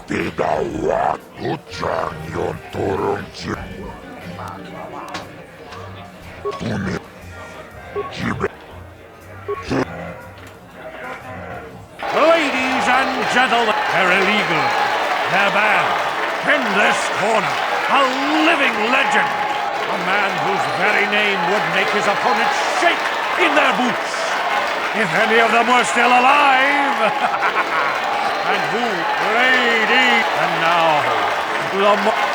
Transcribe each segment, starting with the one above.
기대다와 도장이온 도롱지 눈에 집에 Ladies and gentlemen, they're illegal. They're banned. In this corner, a living legend. A man whose very name would make his opponents shake in their boots. If any of them were still alive. And who, lady, and now, the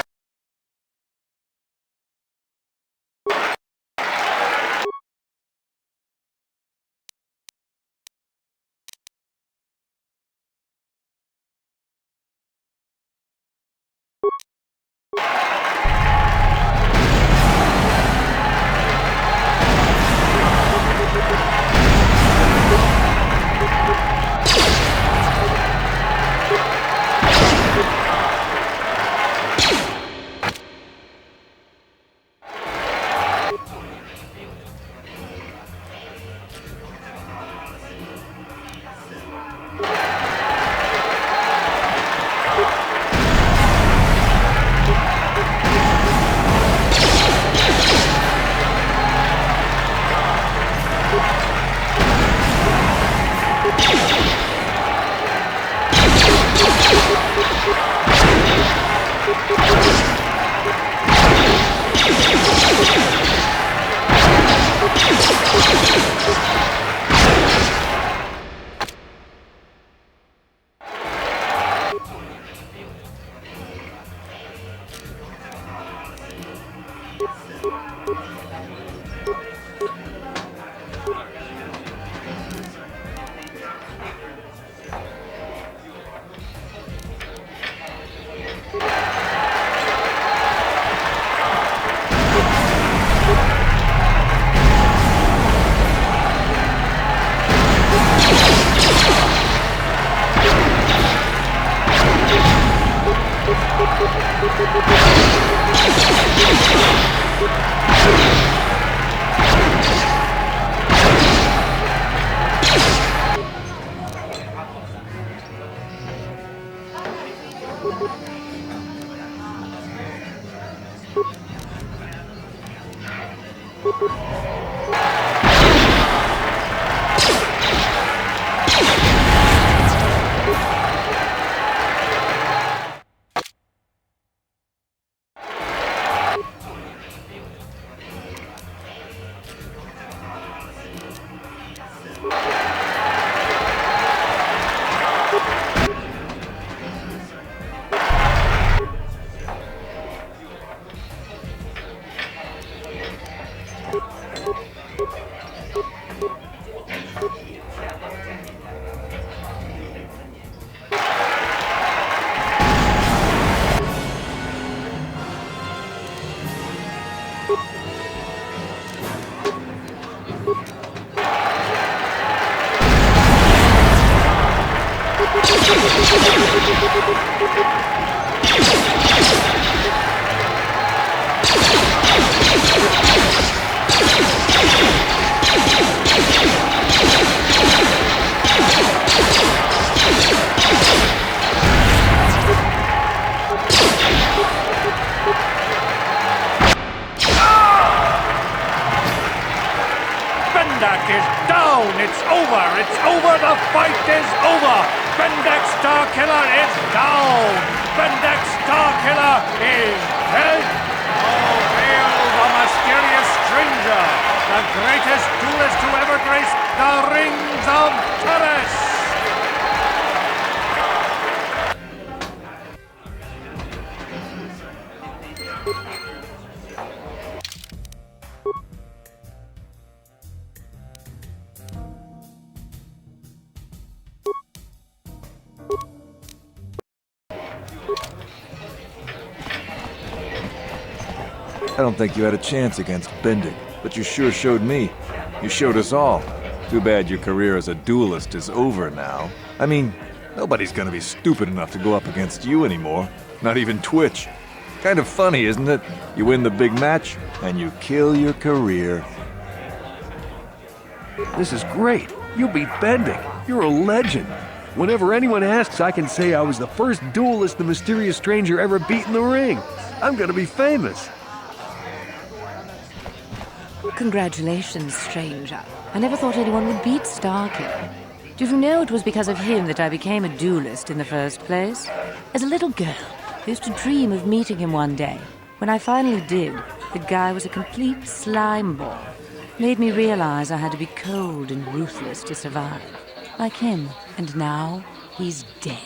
Bendak is down! It's over! It's over! The fight is over! Bendak Starkiller is down! Bendak Starkiller is dead! Oh, hail the mysterious stranger! The greatest duelist to ever grace the rings of Terrace! I don't think you had a chance against Bendik, but you sure showed me. You showed us all. Too bad your career as a duelist is over now. I mean, nobody's gonna be stupid enough to go up against you anymore. Not even Twitch. Kind of funny, isn't it? You win the big match, and you kill your career. This is great. You beat Bendick. You're a legend. Whenever anyone asks, I can say I was the first duelist the mysterious stranger ever beat in the ring. I'm gonna be famous. Congratulations, stranger. I never thought anyone would beat Starkiller. Do you know it was because of him that I became a duelist in the first place? As a little girl, I used to dream of meeting him one day. When I finally did, the guy was a complete slime ball. Made me realize I had to be cold and ruthless to survive. Like him. And now, he's dead.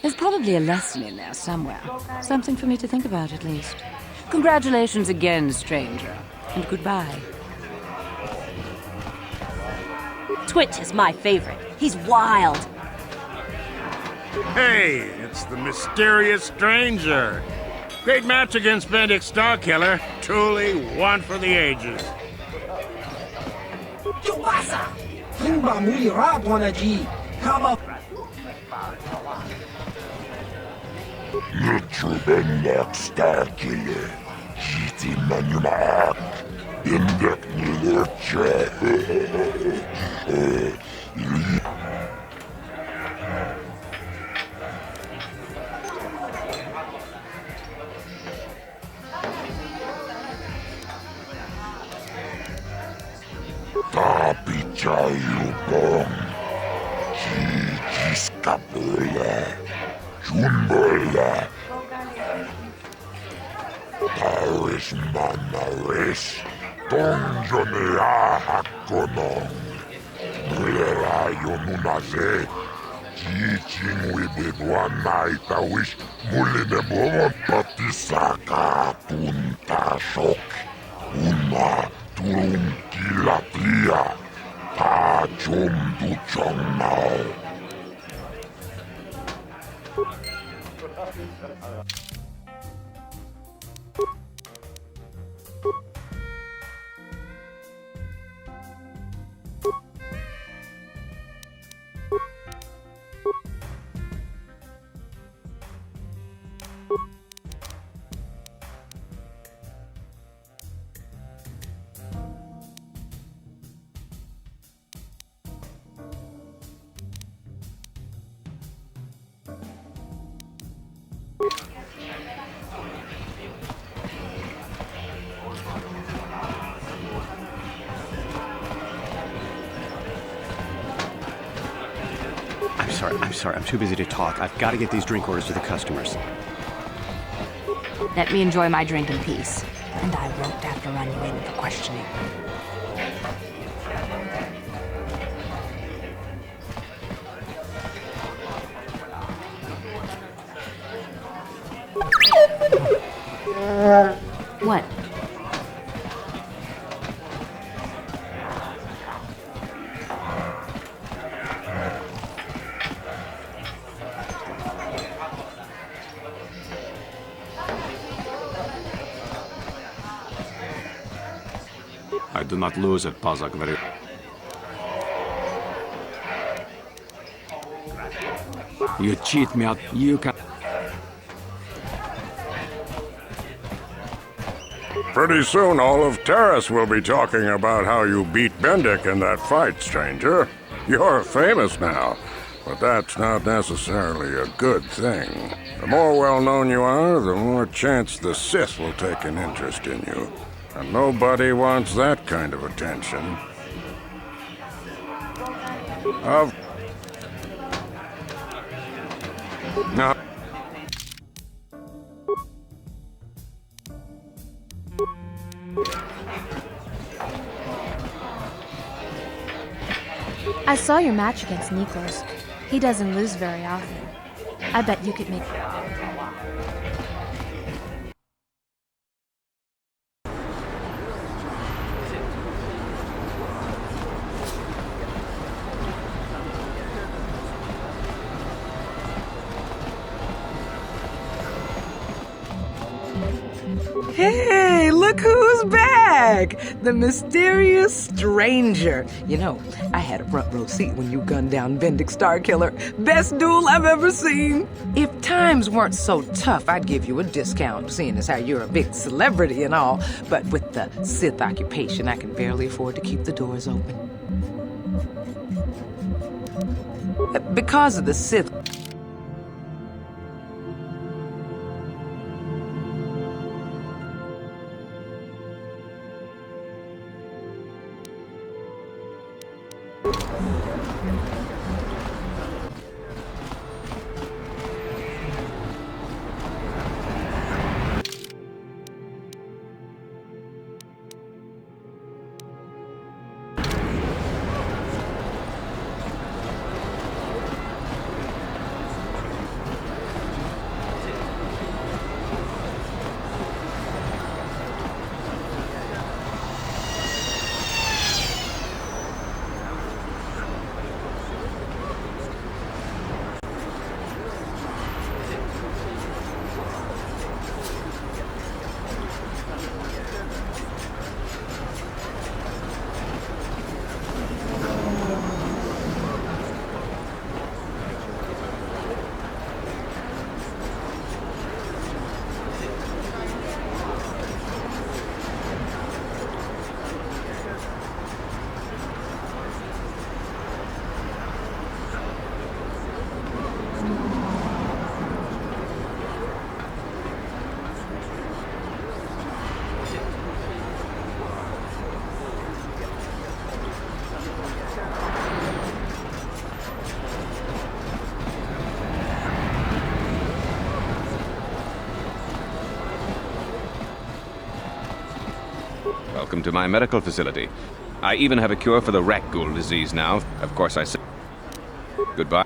There's probably a lesson in there somewhere. Something for me to think about, at least. Congratulations again, stranger. And goodbye. Twitch is my favorite. He's wild. Hey, it's the mysterious stranger. Great match against Bendick Starkiller. Truly one for the ages. Kimba muli rapona ji. Kama YouTube'un Starkiller. Jiti manumak. Indek nilurche. Tapi cayu bong. Jijiskapula. Jumbola. Tawis manawis. Tongjone ahakonong. Mulerayo nunaze. Jijingwi bedwana itawish. Muline momon patisaka tuntashok. Una turun kilatia. Tajum duchong now. I'm sorry. I'm too busy to talk. I've got to get these drink orders to the customers. Let me enjoy my drink in peace. And I won't have to run you in for questioning. What? I do not lose at Pazak very... You cheat me out. You can... Pretty soon, all of Terrace will be talking about how you beat Bendick in that fight, stranger. You're famous now, but that's not necessarily a good thing. The more well-known you are, the more chance the Sith will take an interest in you. And nobody wants that kind of attention. Now... I saw your match against Nikos. He doesn't lose very often. I bet you could make... Hey, look who's back! The mysterious stranger. You know, I had a front row seat when you gunned down Bendick Starkiller. Best duel I've ever seen. If times weren't so tough, I'd give you a discount, seeing as how you're a big celebrity and all. But with the Sith occupation, I can barely afford to keep the doors open. Because of the Sith. Welcome to my medical facility. I even have a cure for the Rakghoul disease now. Of course I say goodbye.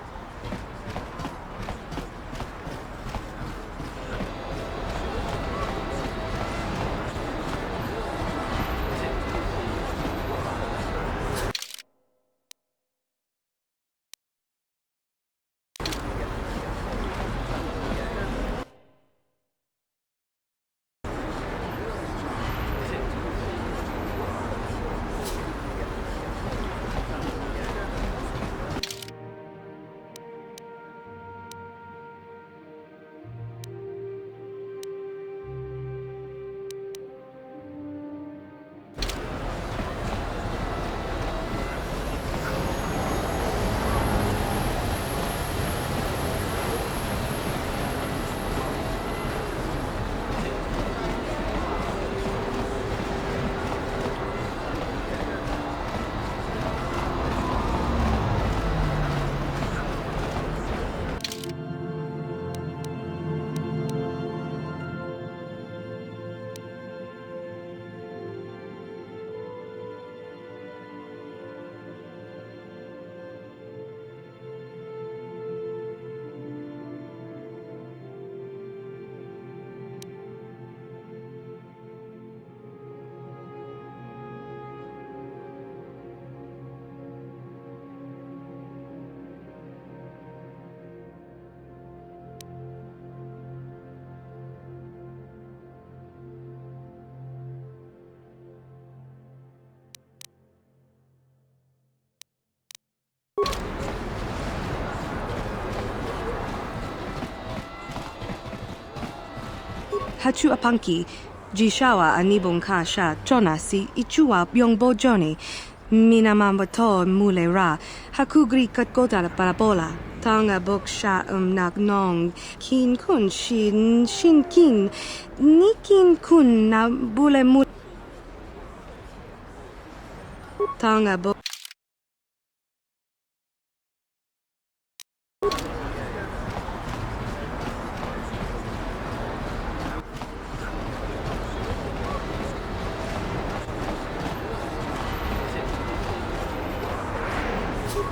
Hachu apanki, Jishawa anibon kasha, chonasi, ichua byongbo joni, minamambato mule ra, hakugri katkota parabola, tanga boksha nak nong, kin kun shin kin, nikin kun na bule mule. Tanga bok.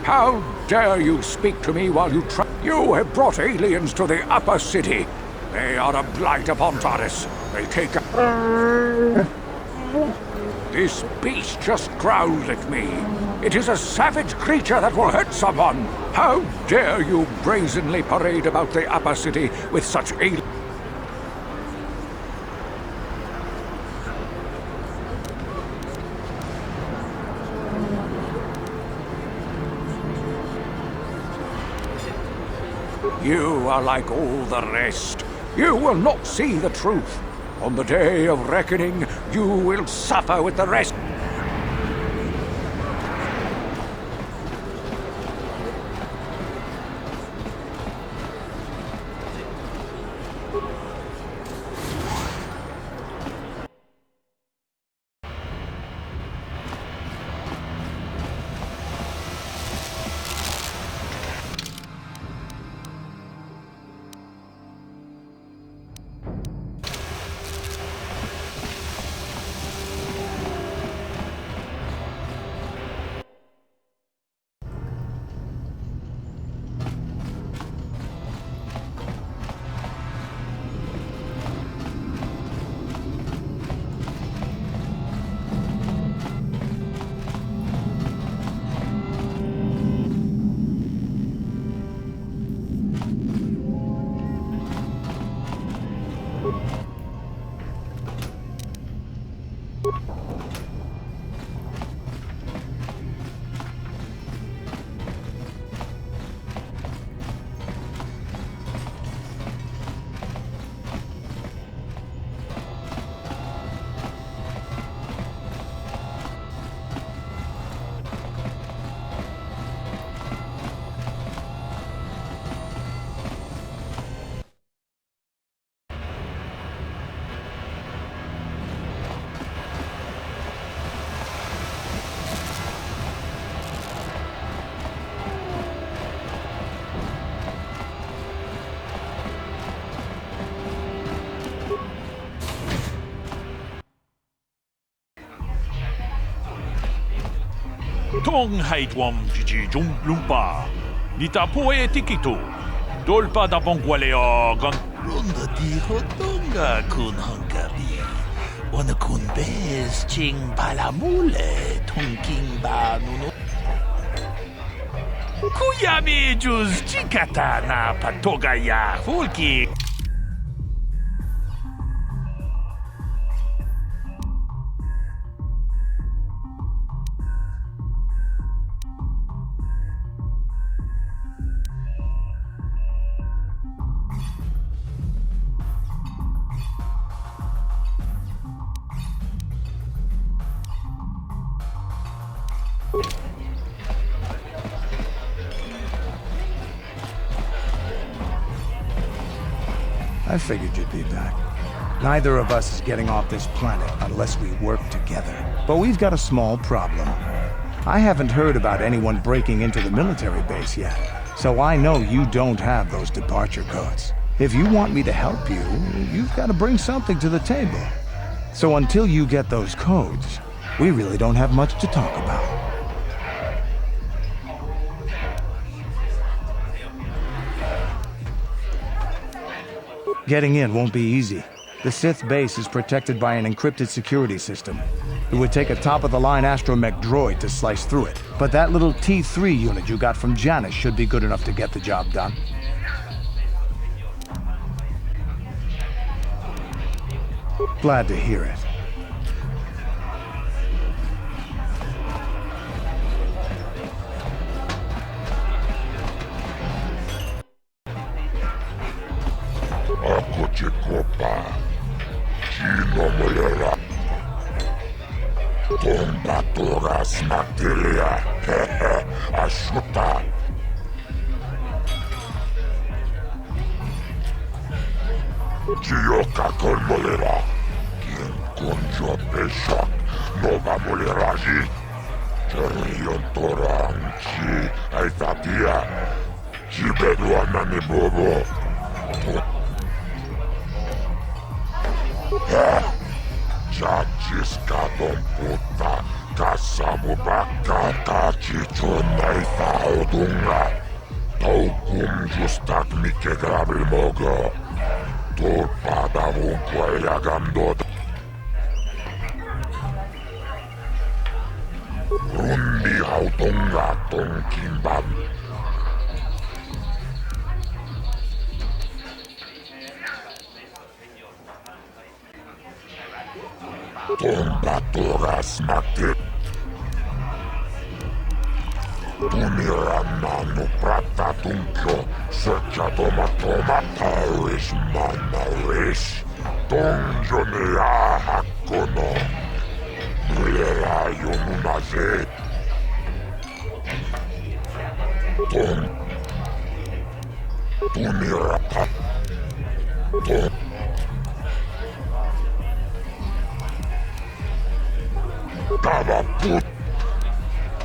How dare you speak to me while you try? You have brought aliens to the upper city. They are a blight upon Taris. They take This beast just growled at me. It is a savage creature that will hurt someone. How dare you brazenly parade about the upper city with such aliens? You are like all the rest. You will not see the truth. On the day of reckoning, you will suffer with the rest. Tong haitwam jiji lumpa. Nita poe tikitu. Dolpa da bongwaleo gang. Runda di hotonga kun hungari. Wana kun bez ching balamule tongking ba nuno. Kuyami juz chikata na patoga ya fulki. I figured you'd be back. Neither of us is getting off this planet unless we work together. But we've got a small problem. I haven't heard about anyone breaking into the military base yet, so I know you don't have those departure codes. If you want me to help you, you've got to bring something to the table. So until you get those codes, we really don't have much to talk about. Getting in won't be easy. The Sith base is protected by an encrypted security system. It would take a top-of-the-line astromech droid to slice through it, but that little T3 unit you got from Janus should be good enough to get the job done. Glad to hear it. Ako Chikopa, Chino Molera, Tombatoras Materia, Ashuta. Chioka con Molera, quien conjo Peshak, Nova Moleraji, Cherion Torang, Chi, Aitatia, Chibeduana Nibobo. Chachiskadon puta, kasabu baka kachichona itaudunga. Taukum justak mikegrabil mogo. Tulpada vunkwa yagandod. Rundi hautunga tongkimban. Tombatoras mate. Tumirananu prata tunkyo, secha toma paris manaris. Tongjo ne ahakono. Mulera yonunaze. Tumirata. Tava put.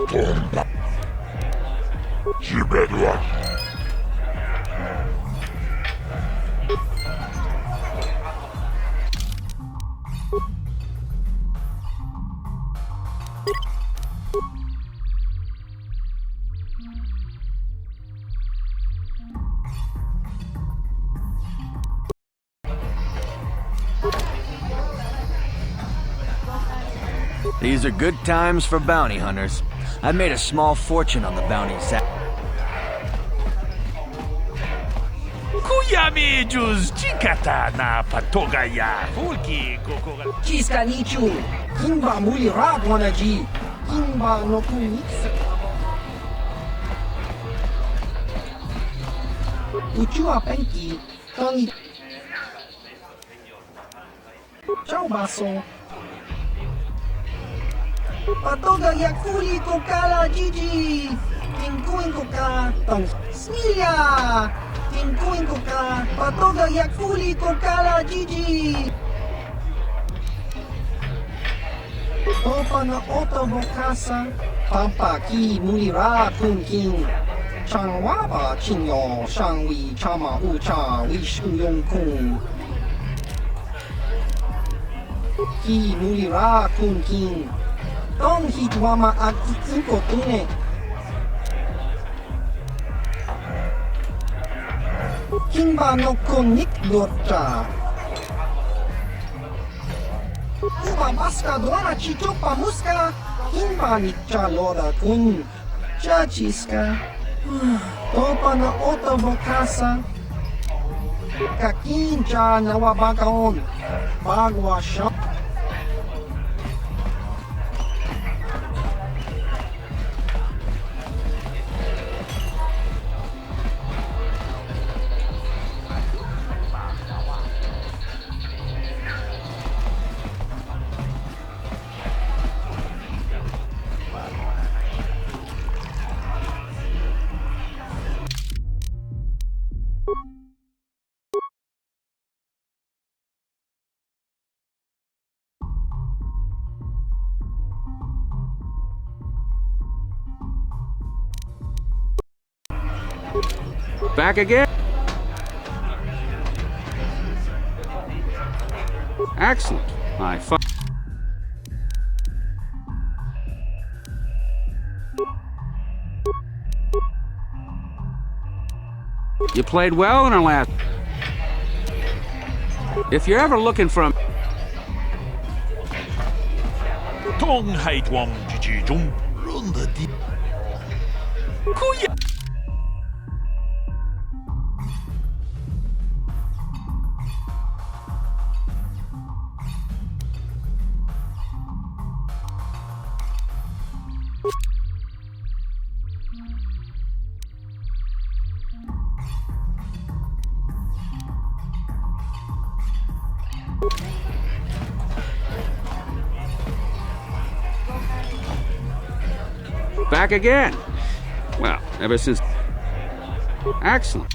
Tomba. Chibedwa. These are good times for bounty hunters. I've made a small fortune on the bounty set. Kuyami juz chikata na patoga ya fulki kokora. Chiska nichu, kimba muli rabwanaji, kimba no kunitsu. Uchua penki, tangi. Ciao baso. Patoga yakfuli kokala Gigi. Tinkuin koka tong Smilia. Tinkuin koka patoga yakfuli kokala Gigi. Opa na oto bokasa. Pampa ki mulira kun king. Changwaba chinyo shangwi chama ucha wishu yong kung. Ki mulira kun king. Tong hitwama at itsuko tune. Kimba no konik dorcha. Uba baska duana chichopa muska. Kimba ni chaloda kun. Chachiska. Topa na otobo kasa. Kakincha na wabagaon. Bagwa shop. Back again. Excellent. You played well in our last... If you're ever looking for... Tong hait wam jiji jung runda di. Kuya. Back again. Well, ever since... Excellent.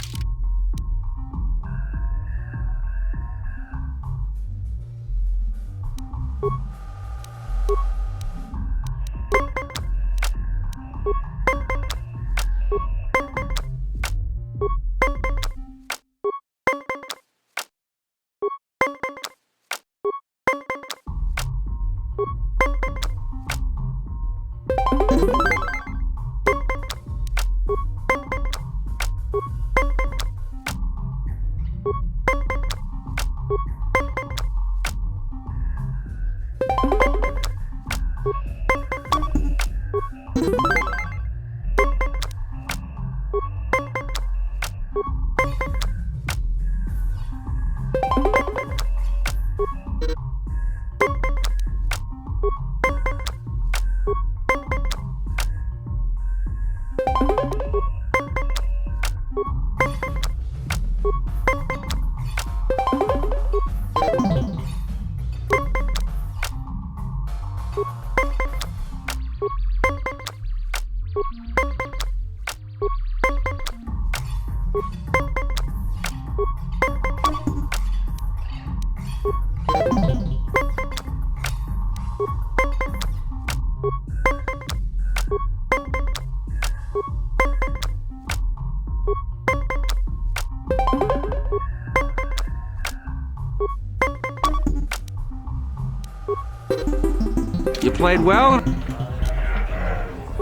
You played well.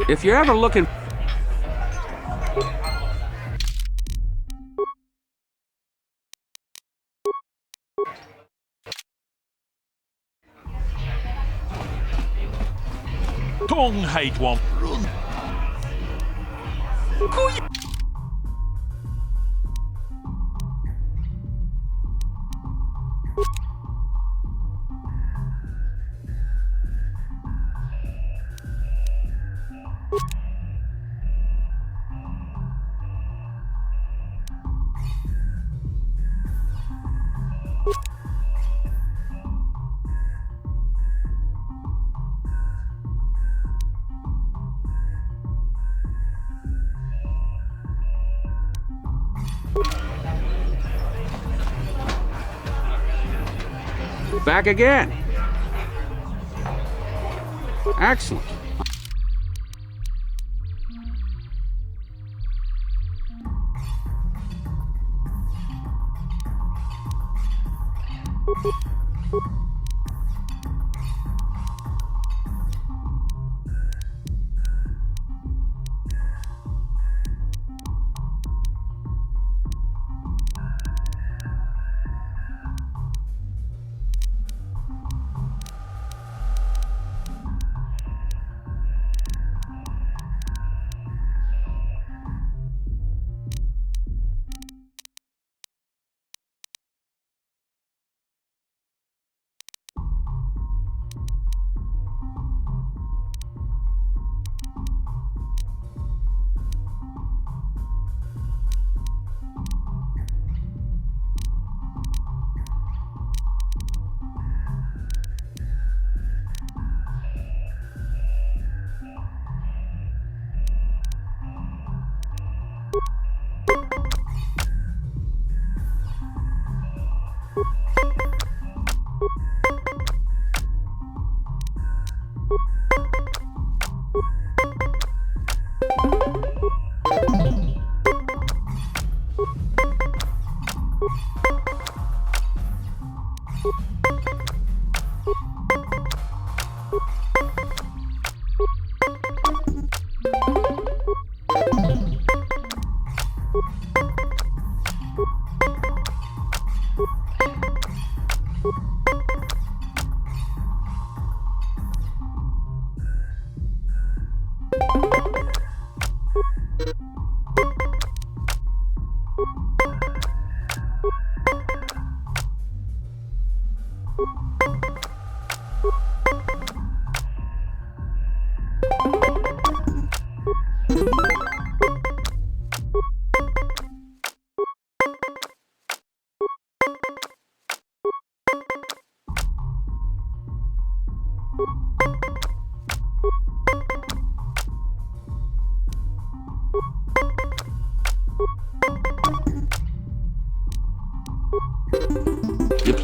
If you're ever looking... Tong hait wam runda. Kuya. Back again. Excellent.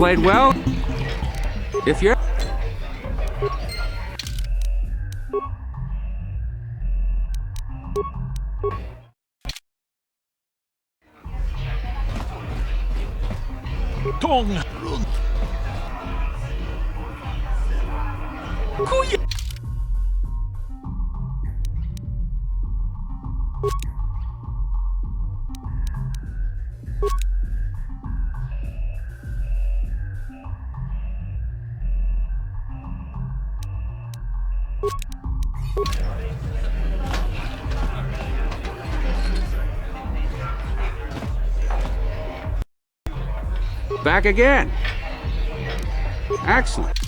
played well. If you're... Tong Kuya. Back again. Excellent.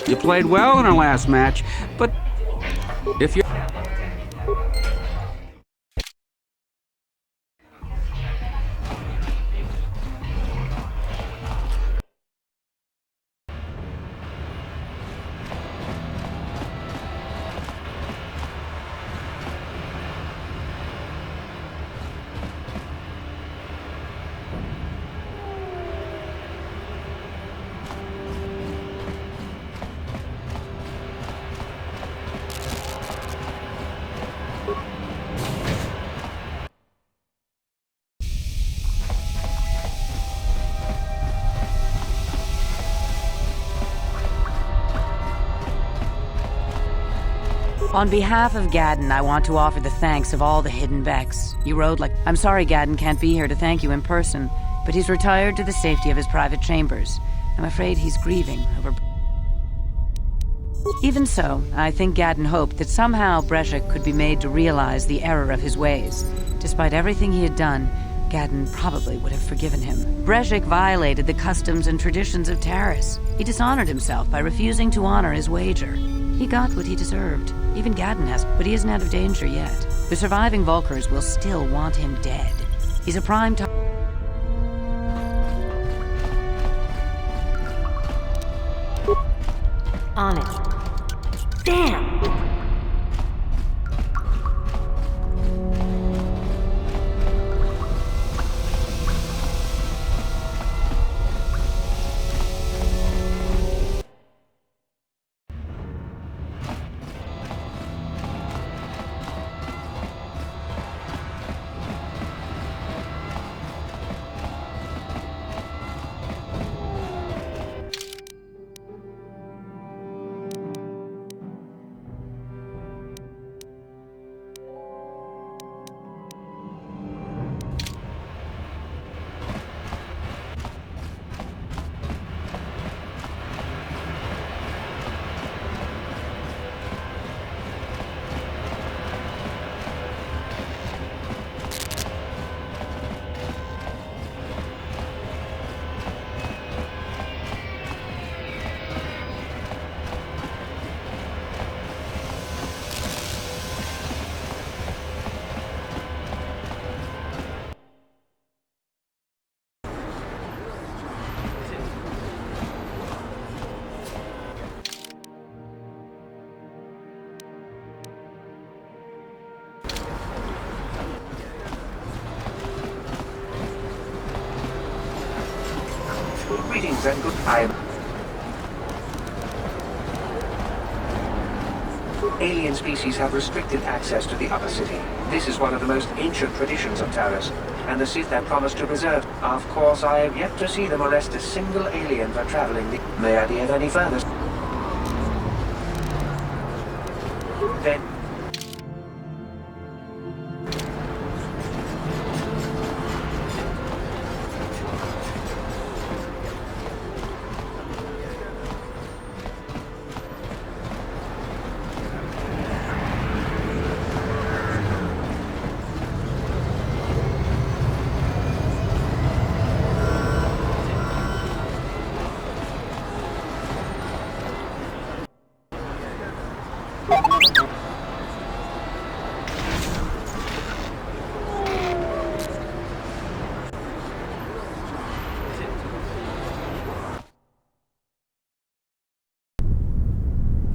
You played well in our last match, but if you're... On behalf of Gadden, I want to offer the thanks of all the hidden Becks. You rode like... I'm sorry Gadden can't be here to thank you in person, but he's retired to the safety of his private chambers. I'm afraid he's grieving over... Even so, I think Gadden hoped that somehow Breshik could be made to realize the error of his ways. Despite everything he had done, Gadden probably would have forgiven him. Breshik violated the customs and traditions of Taris. He dishonored himself by refusing to honor his wager. He got what he deserved. Even Gadden has, but he isn't out of danger yet. The surviving Volkers will still want him dead. He's a prime target. On it. Damn! greetings and goodbye. Alien species have restricted access to the upper city. This is one of the most ancient traditions of Taurus, and the Sith have promised to preserve. Of course, I have yet to see them arrest a single alien for traveling. May I deviate any further? Then.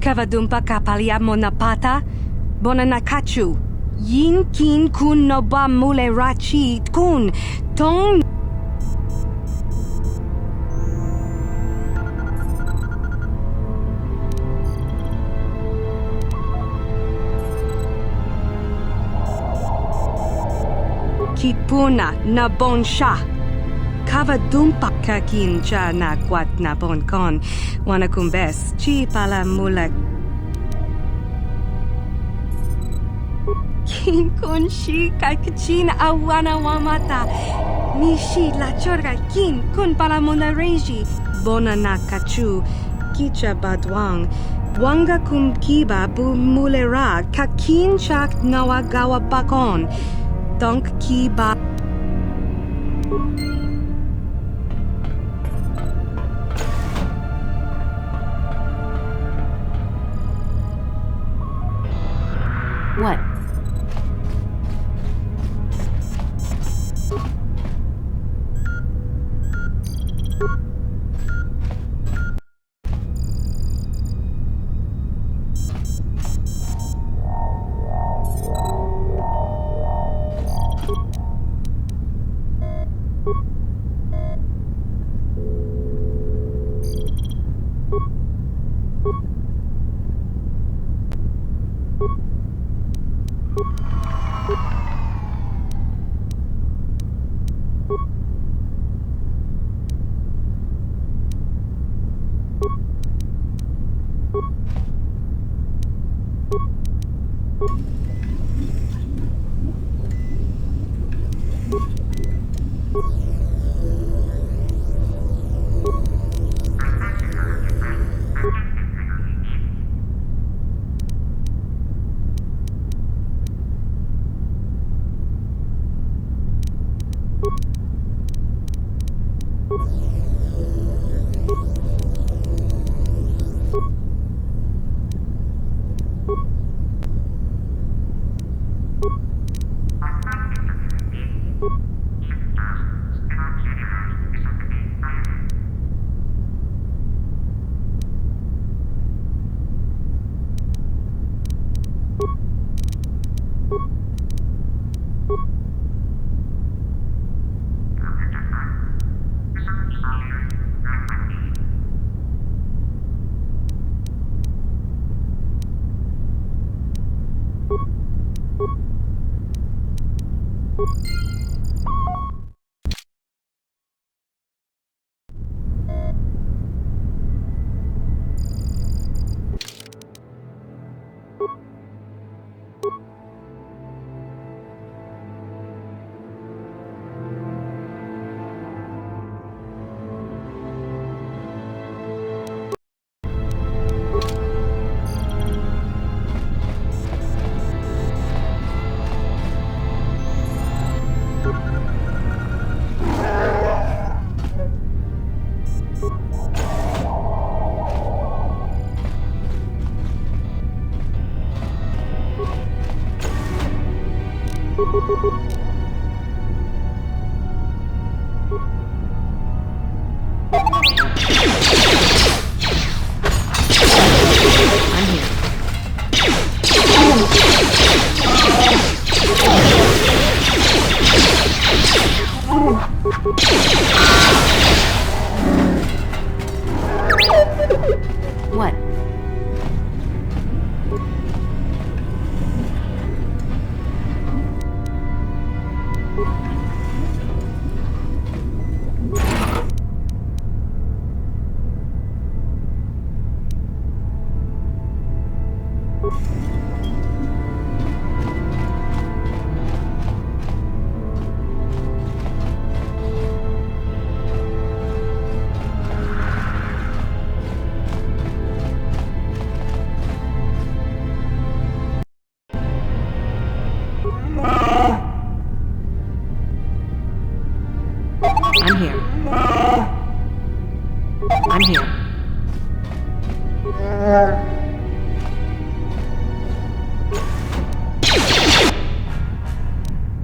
Kavadumpa kapalia monapata, bonanakachu, yin kin kun noba mule rachi kun, tong. Kipuna na bonsha. Kavadumpa kakincha na kwat na bonkon. Wanakumbes chi pala mula. Kin shi kakachin awana wamata. Nishi la chorga kin kun pala muna reji. Bona na kachu. Kicha badwang. Wanga kumkiba bu mulera. Kakin chak nawagawa bakon. Donk kiba. What?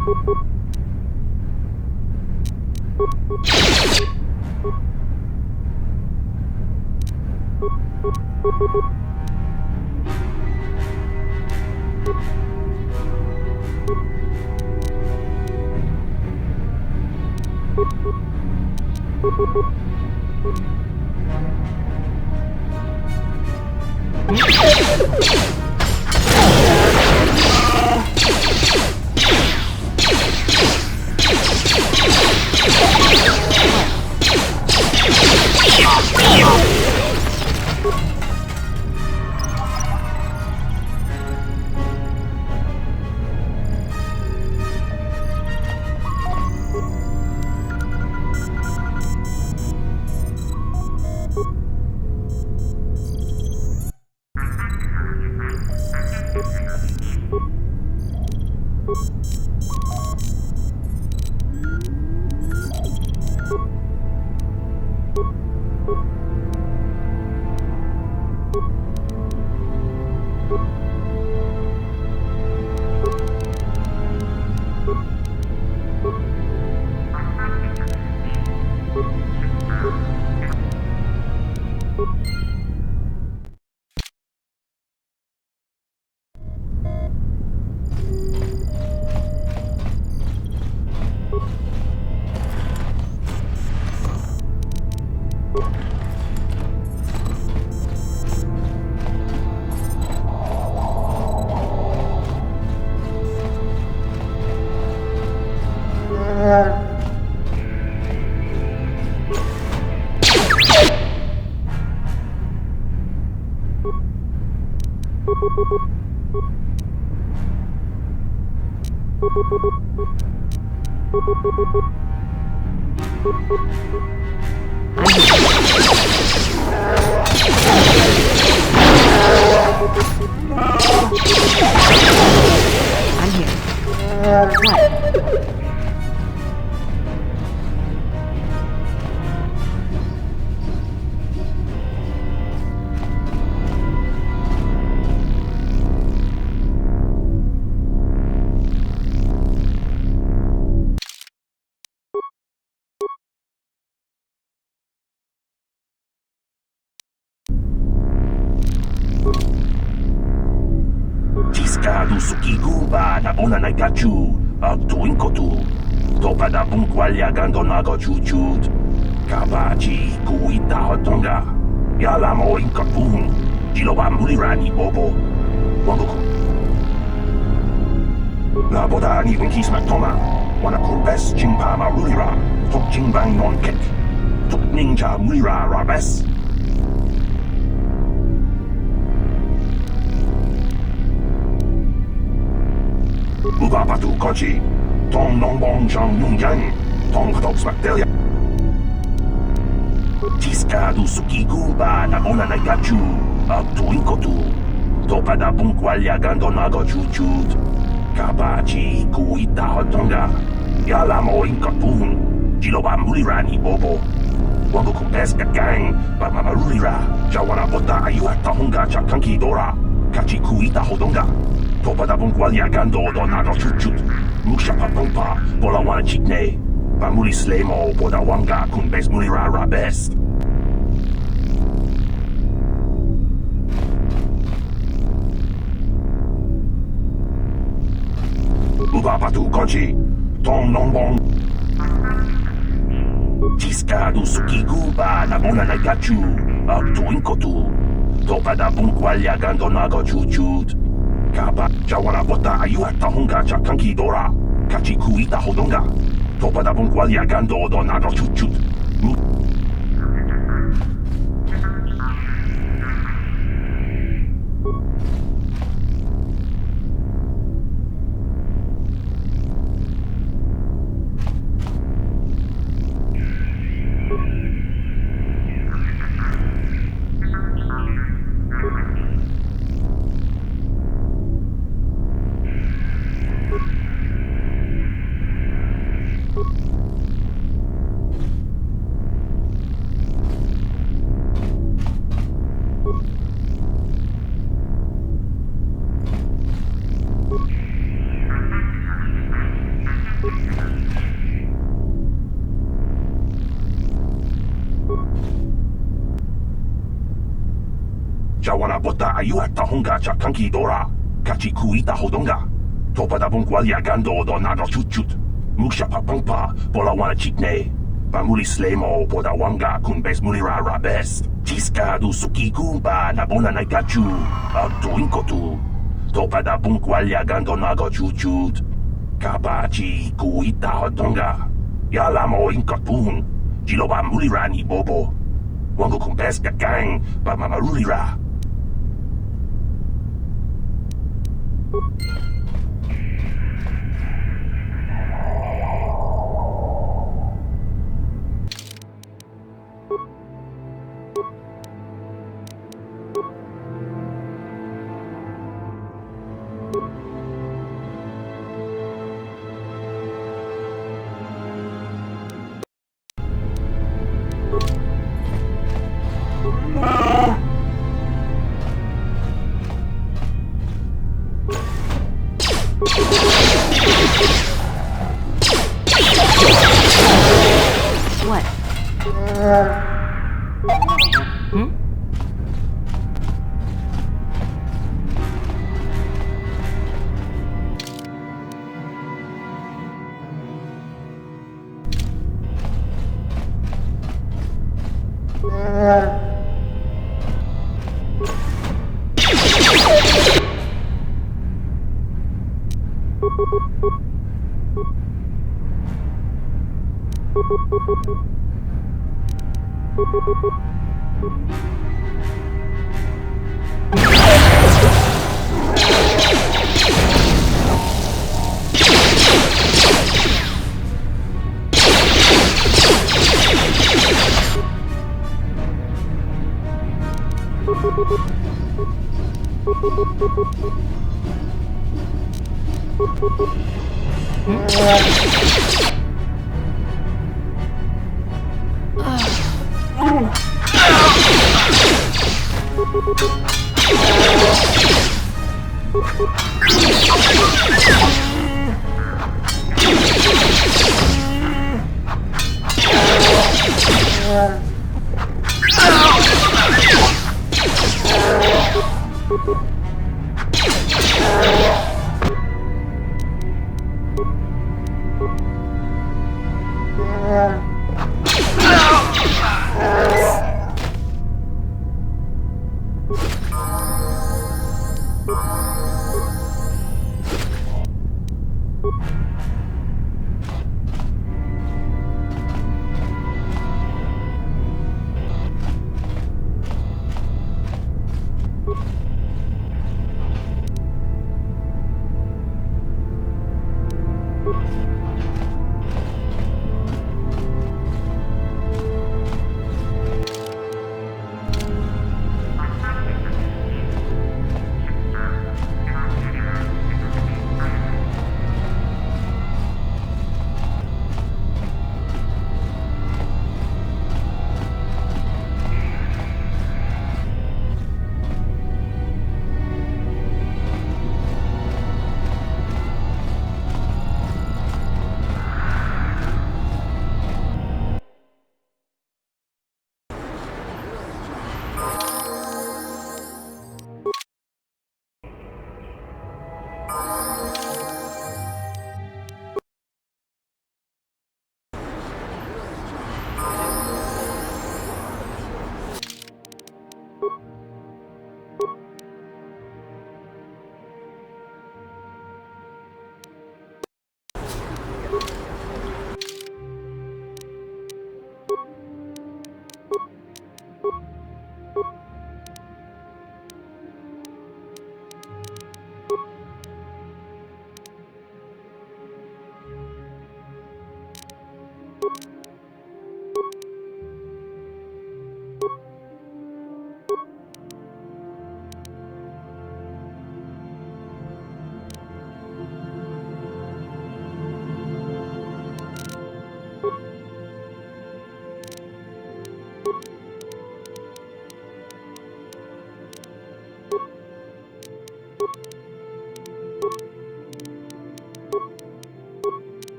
I'm here. What? Tiskadu sukiguba na bona na gachu ag tuinkotu. Topa da bunkwalya gando nago chuchut. Kabachi kuita hotonga. Yalamo inkapun. Jiloba mulirani bobo. Wangoku. La boda ni winkis matoma. Wana kurbes jingpa marulira. Tok jingbang non kek. Tok ninja mulira rabes. Uba batu kochi, tong nong bong chang nung yang, tong katok smakdelia. Tiska du suki guba na mona na gachu, ag tuinkotu. Topa da bunkwalya gando nago chuchut. Kabachi kuita hotonga. Yalamo inkapun, jiloba mulirani bobo. Wangoku peska gang, ba mamarulira. Jawana bota ayuata honga cha kanki dora. Kachi kuita hodonga. Topa da bunkwalya gando do nago chuchut. Musha papumpa, bola wana chikne. Bamuli slemo, boda wanga kun bes mulira rabes. Uba batu kochi, tong nong bong. Tiska du suki guba na mona na gachu, ag tuinkotu. Topa da bunkwalya gando nago chuchut. Kaba, jawana bota ayuata honga cha kanki dora. Kachi kuita hodonga. Topa da bunkwalya gando do nago chuchut. bota ayuata honga cha kanki dora. Kachi kuita hodonga. Topa da bongwalia gando do naga chuchut. Muksha papangpa pola wana chikne. Pamuli slemo poda wanga kun bes mulira rabes. Tiska du suki kumba na bona na gachu. Aktu inkotu. Topa da bongwalia gando naga chuchut. Kabachi kuita hodonga. Yalamo inkatun. Jiloba mulira ni bobo. Wango kun bes gang ba mamarulira. What? Hmm?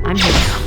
I'm here.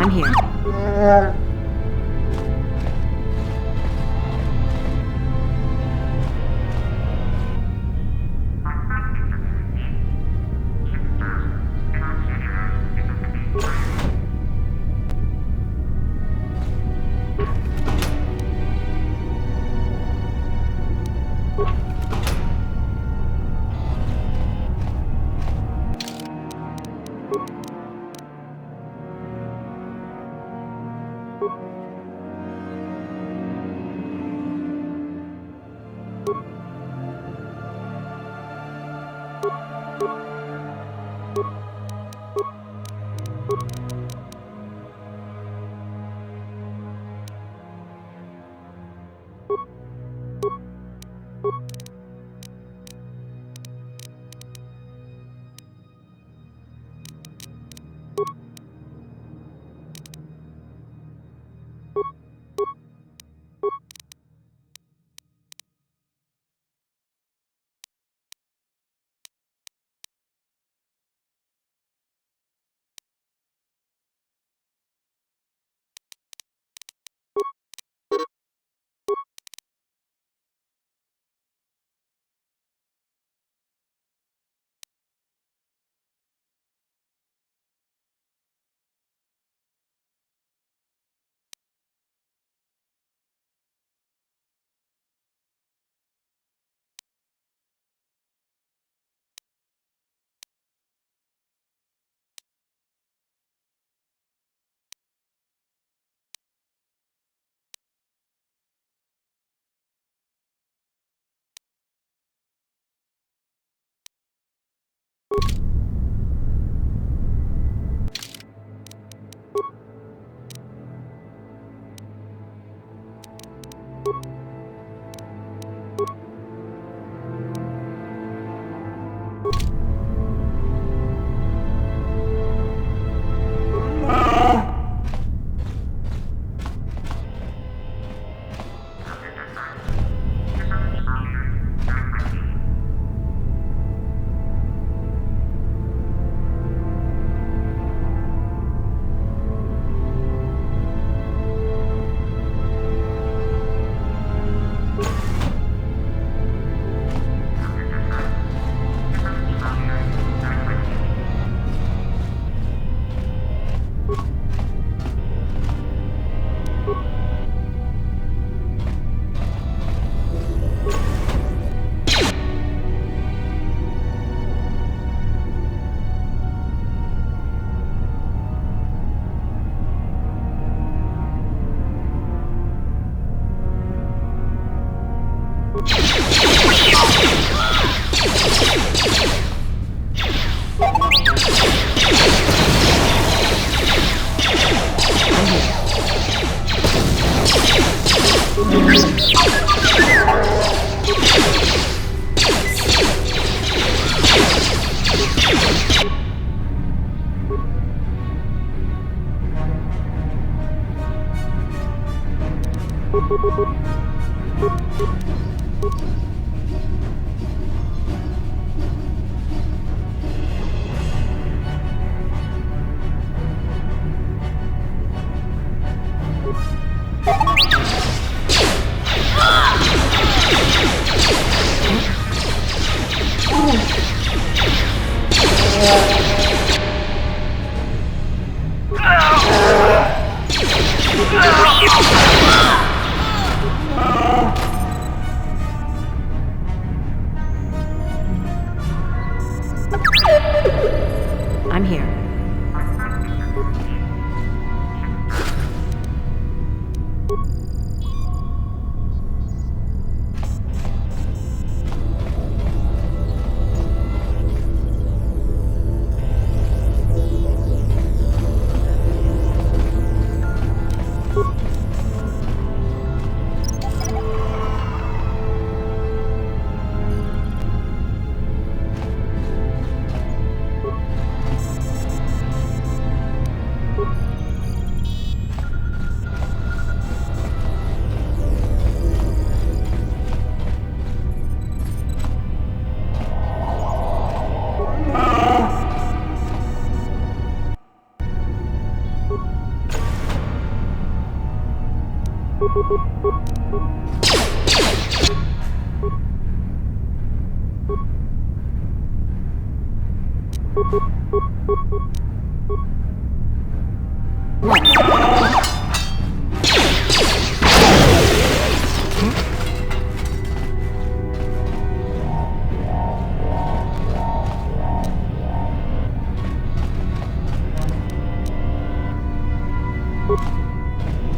I'm here. I'm here.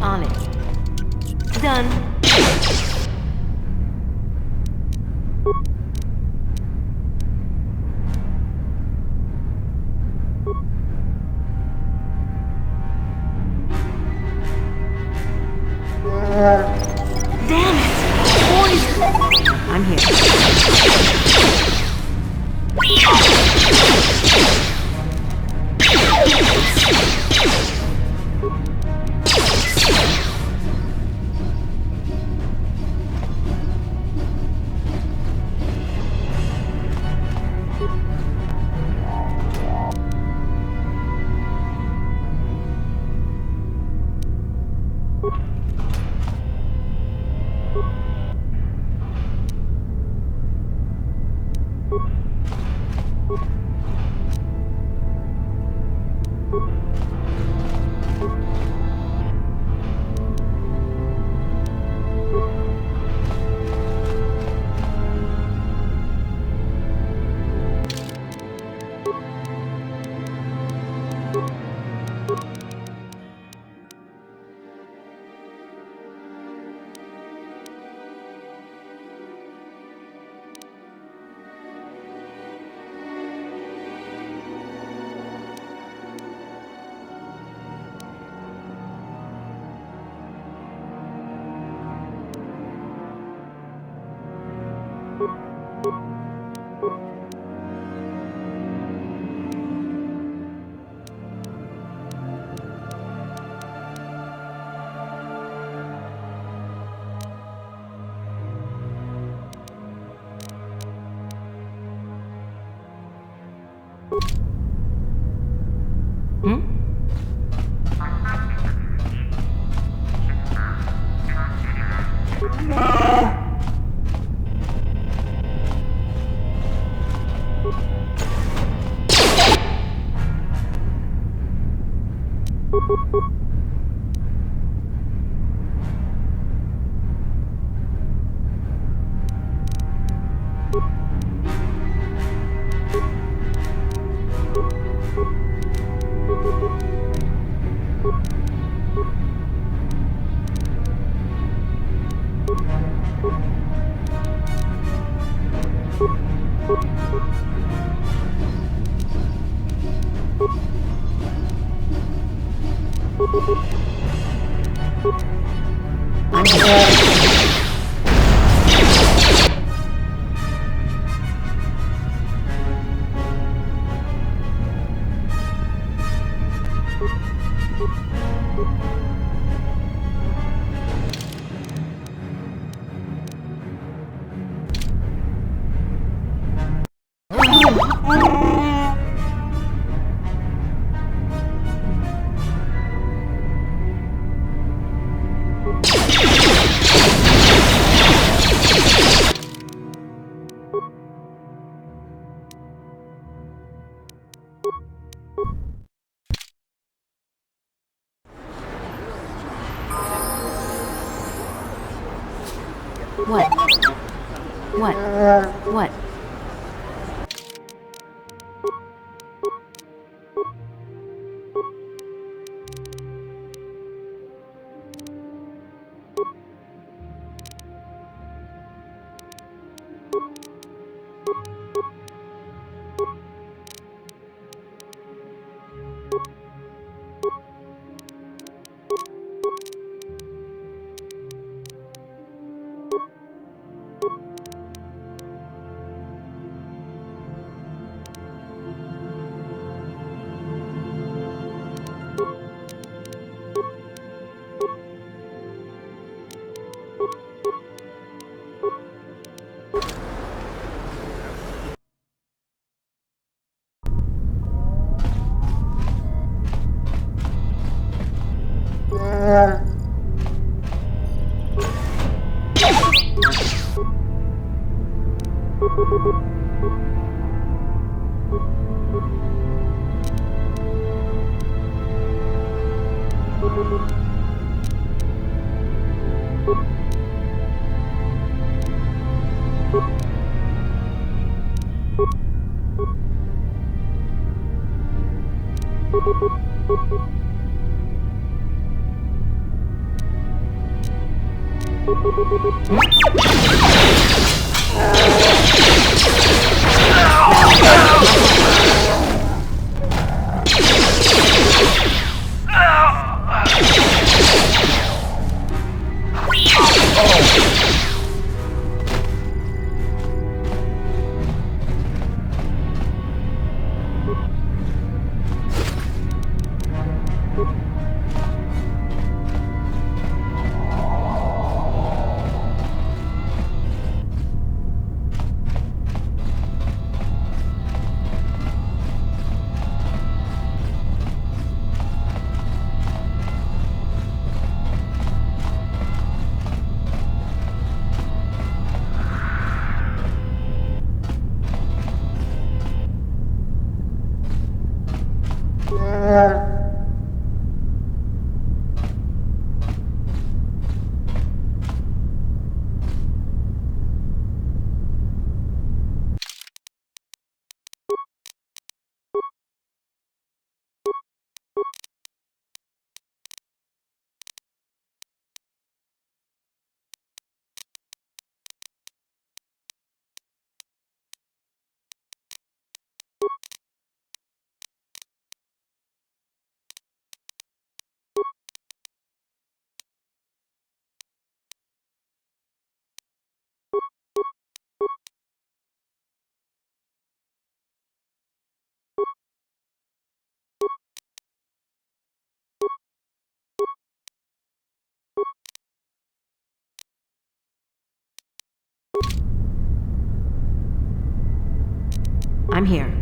On it. Done. Damn it! Poison! I'm here. What? What? What? I'm here.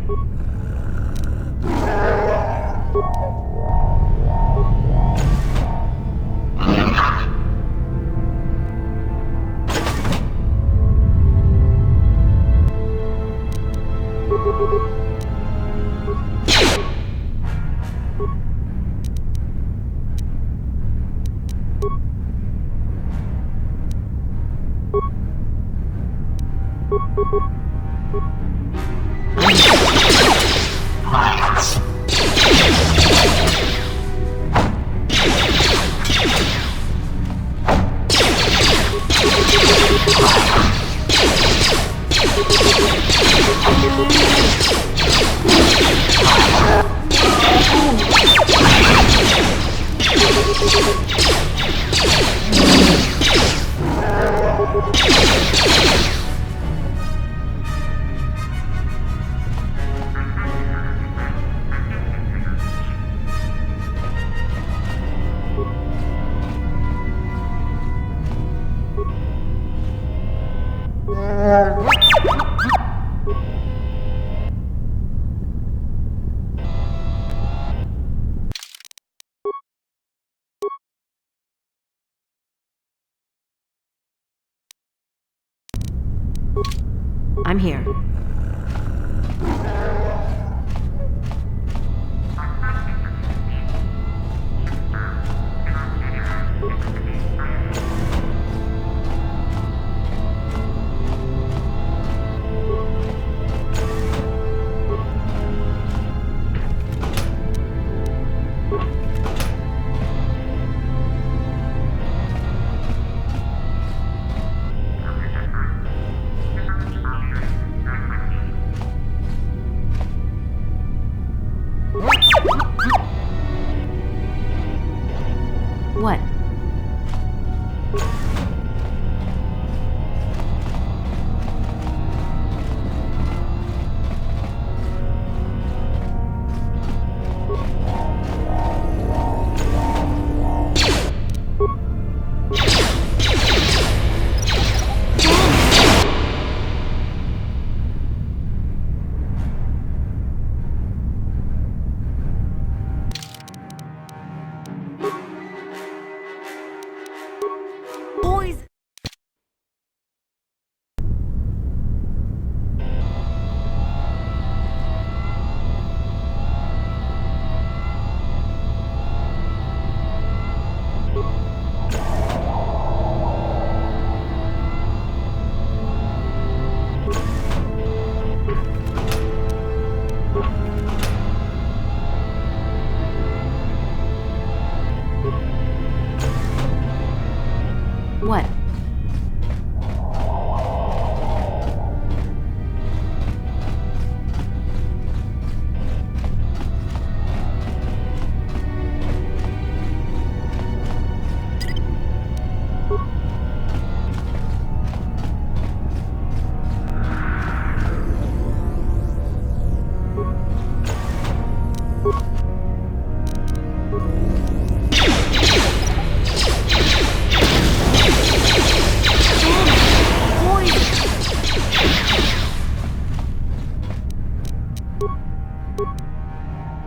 I'm here.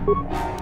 What?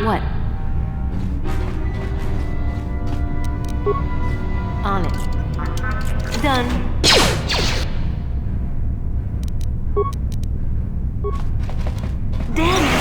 What? On it. Done. Damn it!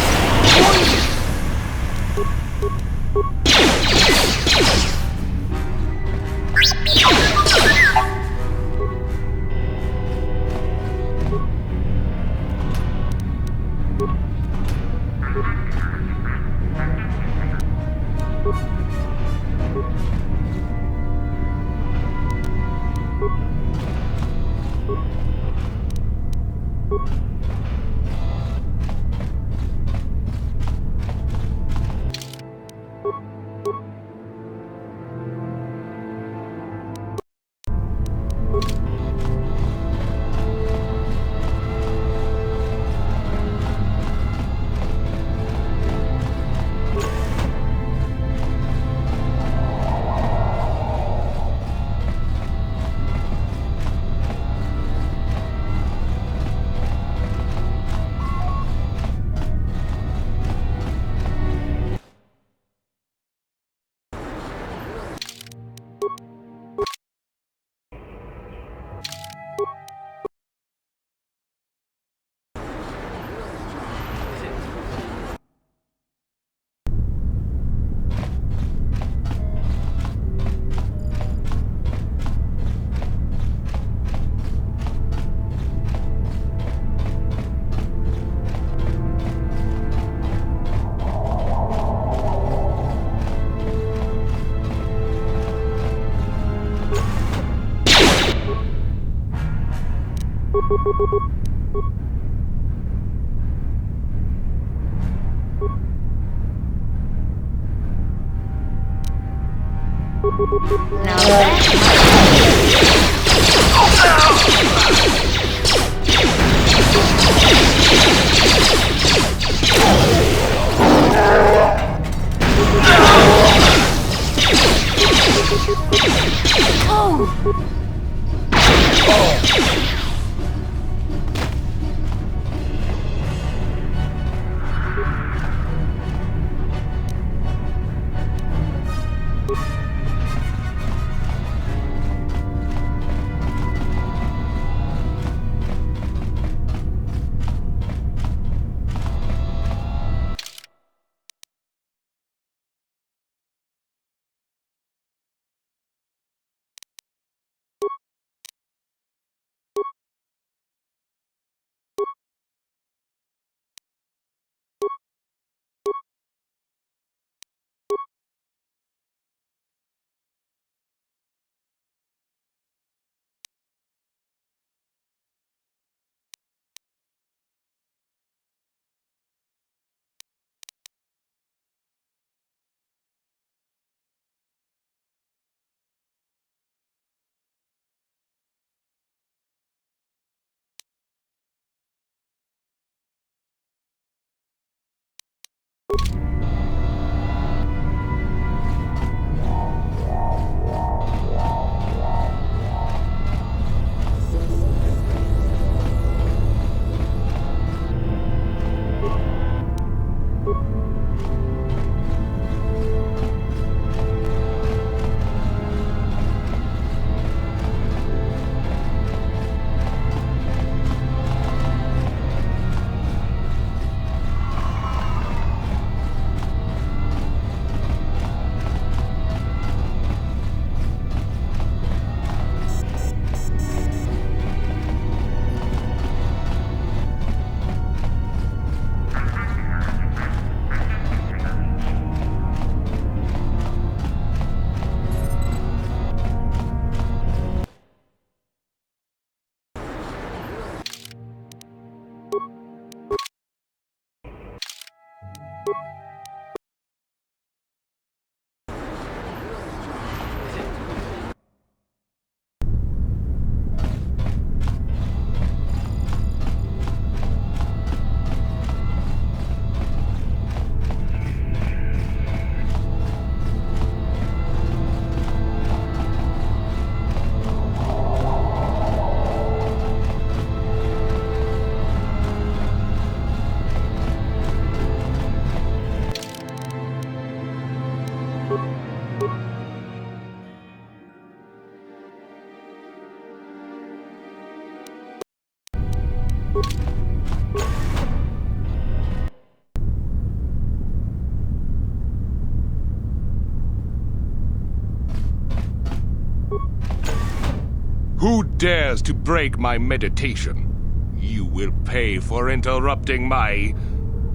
Who dares to break my meditation? You will pay for interrupting my...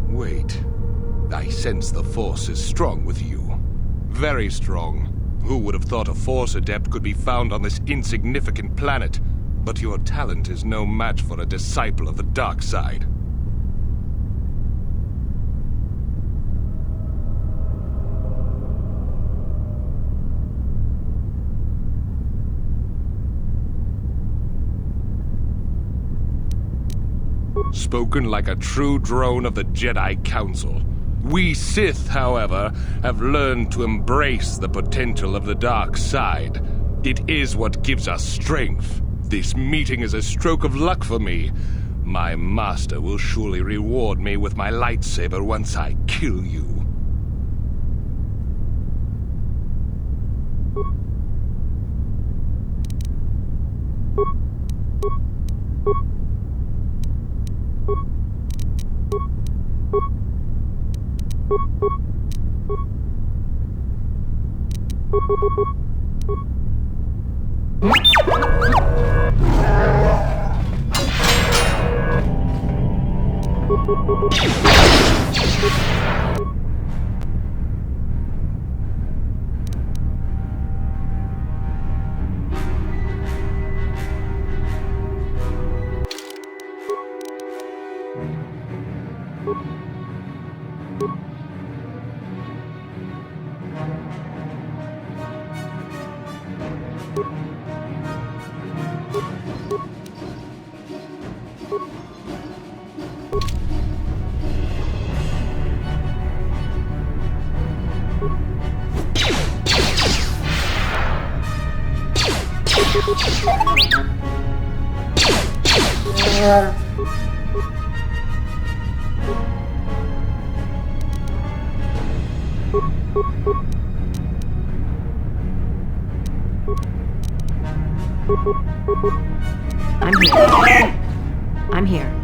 Wait. I sense the Force is strong with you. Very strong. Who would have thought a Force adept could be found on this insignificant planet? But your talent is no match for a disciple of the dark side. Spoken like a true drone of the Jedi Council. We Sith, however, have learned to embrace the potential of the dark side. It is what gives us strength. This meeting is a stroke of luck for me. My master will surely reward me with my lightsaber once I kill you. I'm here. I'm here.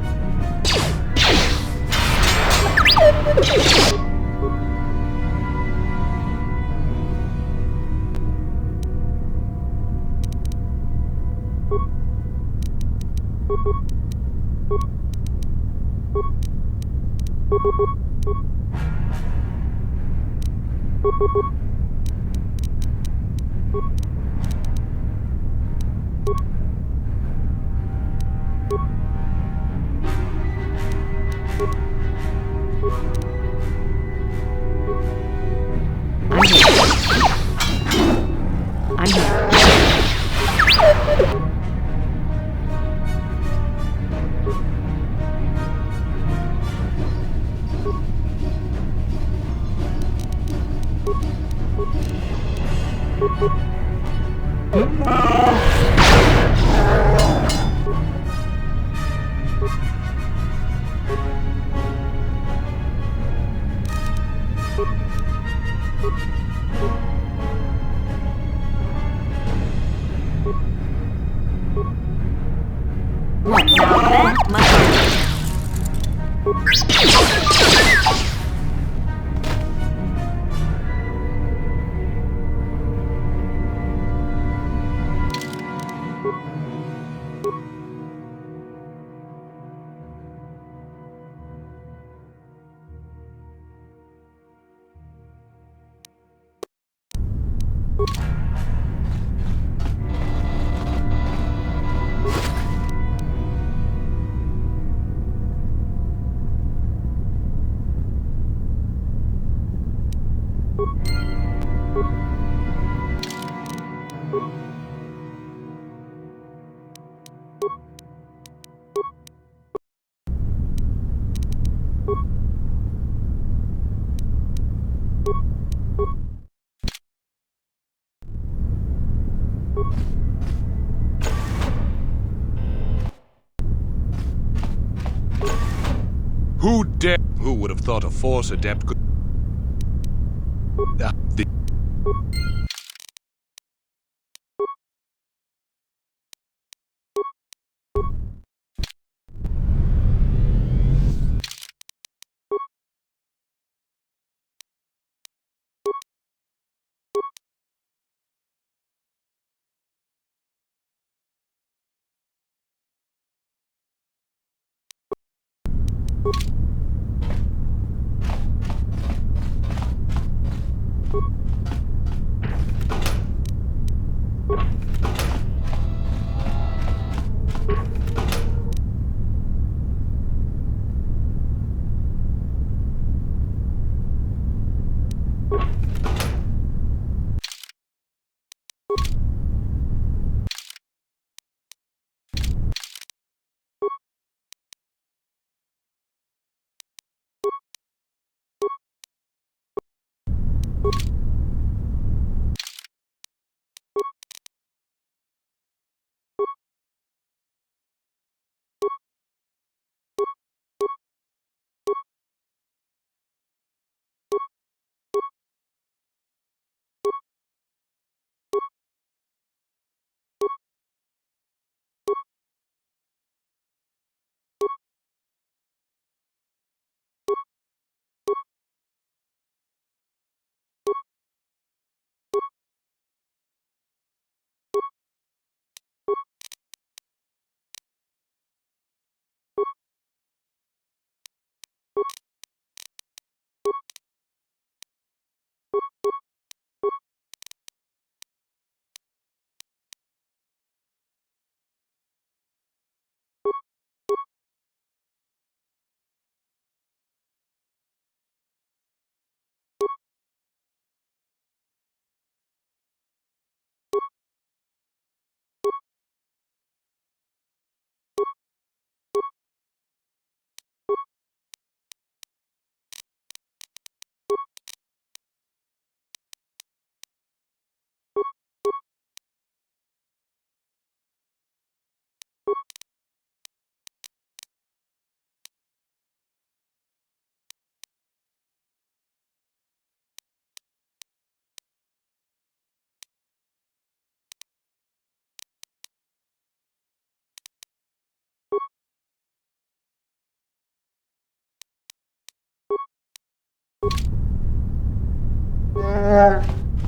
Who would have thought a Force adept could...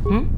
Hmm?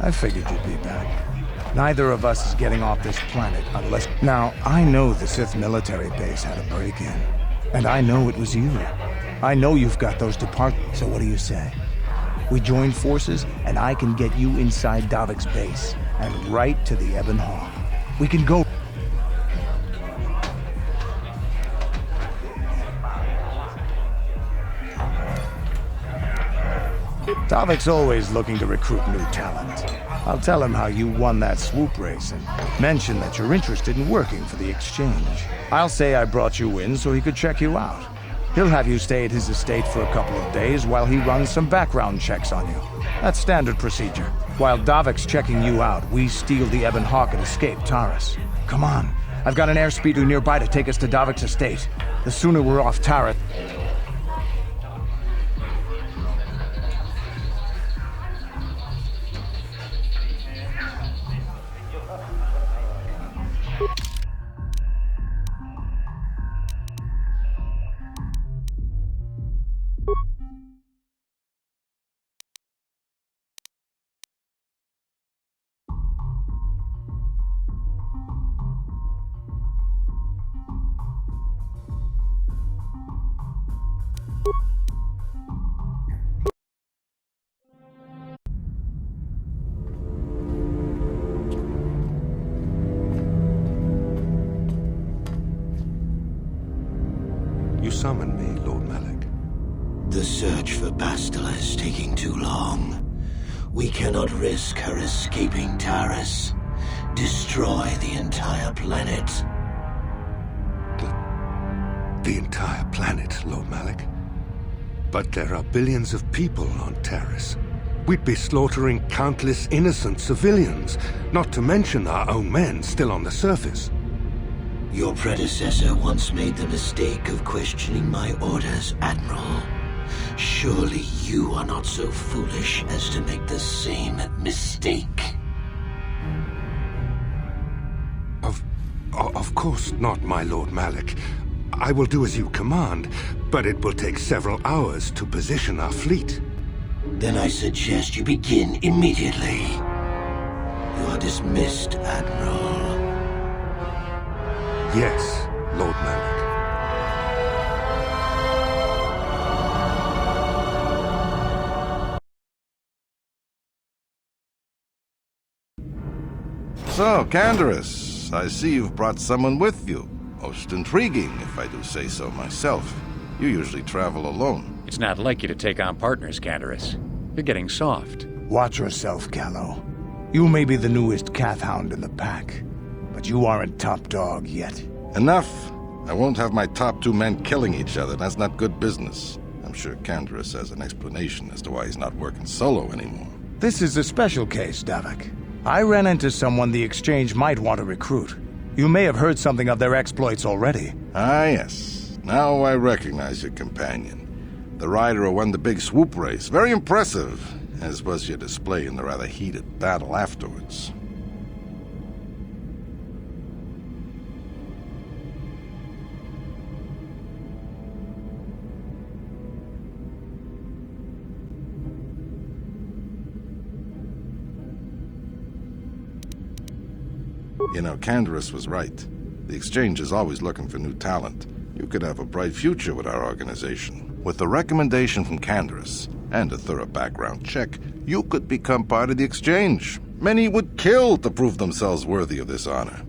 I figured you'd be back. Neither of us is getting off this planet unless... Now, I know the Sith military base had a break-in. And I know it was you. I know you've got those departments, so what do you say? We join forces, and I can get you inside Davik's base, and right to the Ebon Hawk. We can go... Davik's always looking to recruit new talent. I'll tell him how you won that swoop race and mention that you're interested in working for the Exchange. I'll say I brought you in so he could check you out. He'll have you stay at his estate for a couple of days while he runs some background checks on you. That's standard procedure. While Davik's checking you out, we steal the Ebon Hawk and escape Taris. Come on. I've got an airspeeder nearby to take us to Davik's estate. The sooner we're off Taris... You summoned me, Lord Malak. The search for Bastila is taking too long. We cannot risk her escaping Taris. Destroy the entire planet. The entire planet, Lord Malak? But there are billions of people on Taris. We'd be slaughtering countless innocent civilians, not to mention our own men still on the surface. Your predecessor once made the mistake of questioning my orders, Admiral. Surely you are not so foolish as to make the same mistake. Of course not, my Lord Malak. I will do as you command, but it will take several hours to position our fleet. Then I suggest you begin immediately. You are dismissed, Admiral. Yes, Lord Malak. So, Canderous, I see you've brought someone with you. Most intriguing, if I do say so myself. You usually travel alone. It's not like you to take on partners, Canderous. You're getting soft. Watch yourself, Callow. You may be the newest Cath Hound in the pack, but you aren't top dog yet. Enough! I won't have my top two men killing each other. That's not good business. I'm sure Canderous has an explanation as to why he's not working solo anymore. This is a special case, Davik. I ran into someone the Exchange might want to recruit. You may have heard something of their exploits already. Ah, yes. Now I recognize your companion. The rider who won the big swoop race. Very impressive, as was your display in the rather heated battle afterwards. You know, Canderous was right. The Exchange is always looking for new talent. You could have a bright future with our organization. With a recommendation from Canderous and a thorough background check, you could become part of the Exchange. Many would kill to prove themselves worthy of this honor.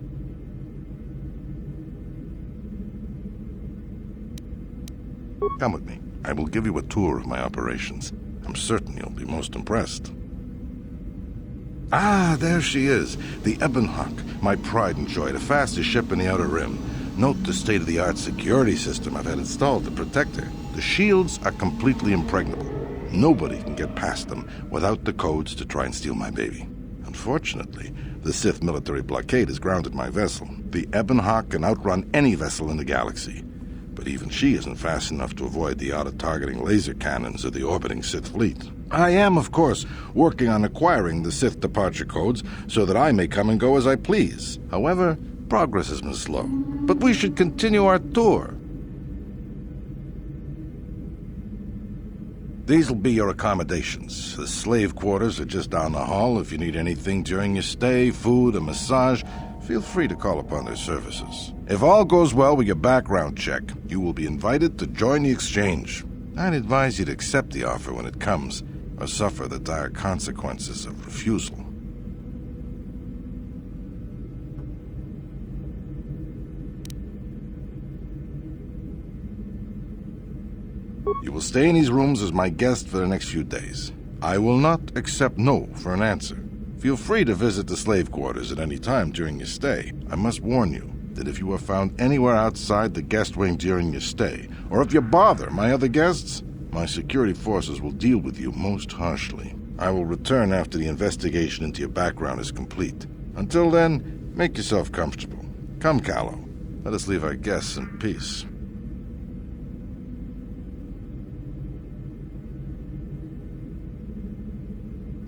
Come with me. I will give you a tour of my operations. I'm certain you'll be most impressed. Ah, there she is. The Ebon Hawk, my pride and joy, the fastest ship in the Outer Rim. Note the state-of-the-art security system I've had installed to protect her. The shields are completely impregnable. Nobody can get past them without the codes to try and steal my baby. Unfortunately, the Sith military blockade has grounded my vessel. The Ebon Hawk can outrun any vessel in the galaxy. But even she isn't fast enough to avoid the auto-targeting laser cannons of the orbiting Sith fleet. I am, of course, working on acquiring the Sith departure codes so that I may come and go as I please. However, progress has been slow. But we should continue our tour. These'll be your accommodations. The slave quarters are just down the hall. If you need anything during your stay, food, a massage, feel free to call upon their services. If all goes well with your background check, you will be invited to join the exchange. I'd advise you to accept the offer when it comes, or suffer the dire consequences of refusal. You will stay in these rooms as my guest for the next few days. I will not accept no for an answer. Feel free to visit the slave quarters at any time during your stay. I must warn you that if you are found anywhere outside the guest wing during your stay, or if you bother my other guests, my security forces will deal with you most harshly. I will return after the investigation into your background is complete. Until then, make yourself comfortable. Come, Callow. Let us leave our guests in peace.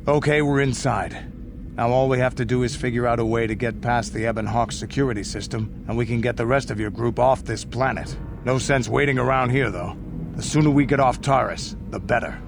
Okay, we're inside. Now all we have to do is figure out a way to get past the Ebon Hawk security system, and we can get the rest of your group off this planet. No sense waiting around here, though. The sooner we get off Taurus, the better.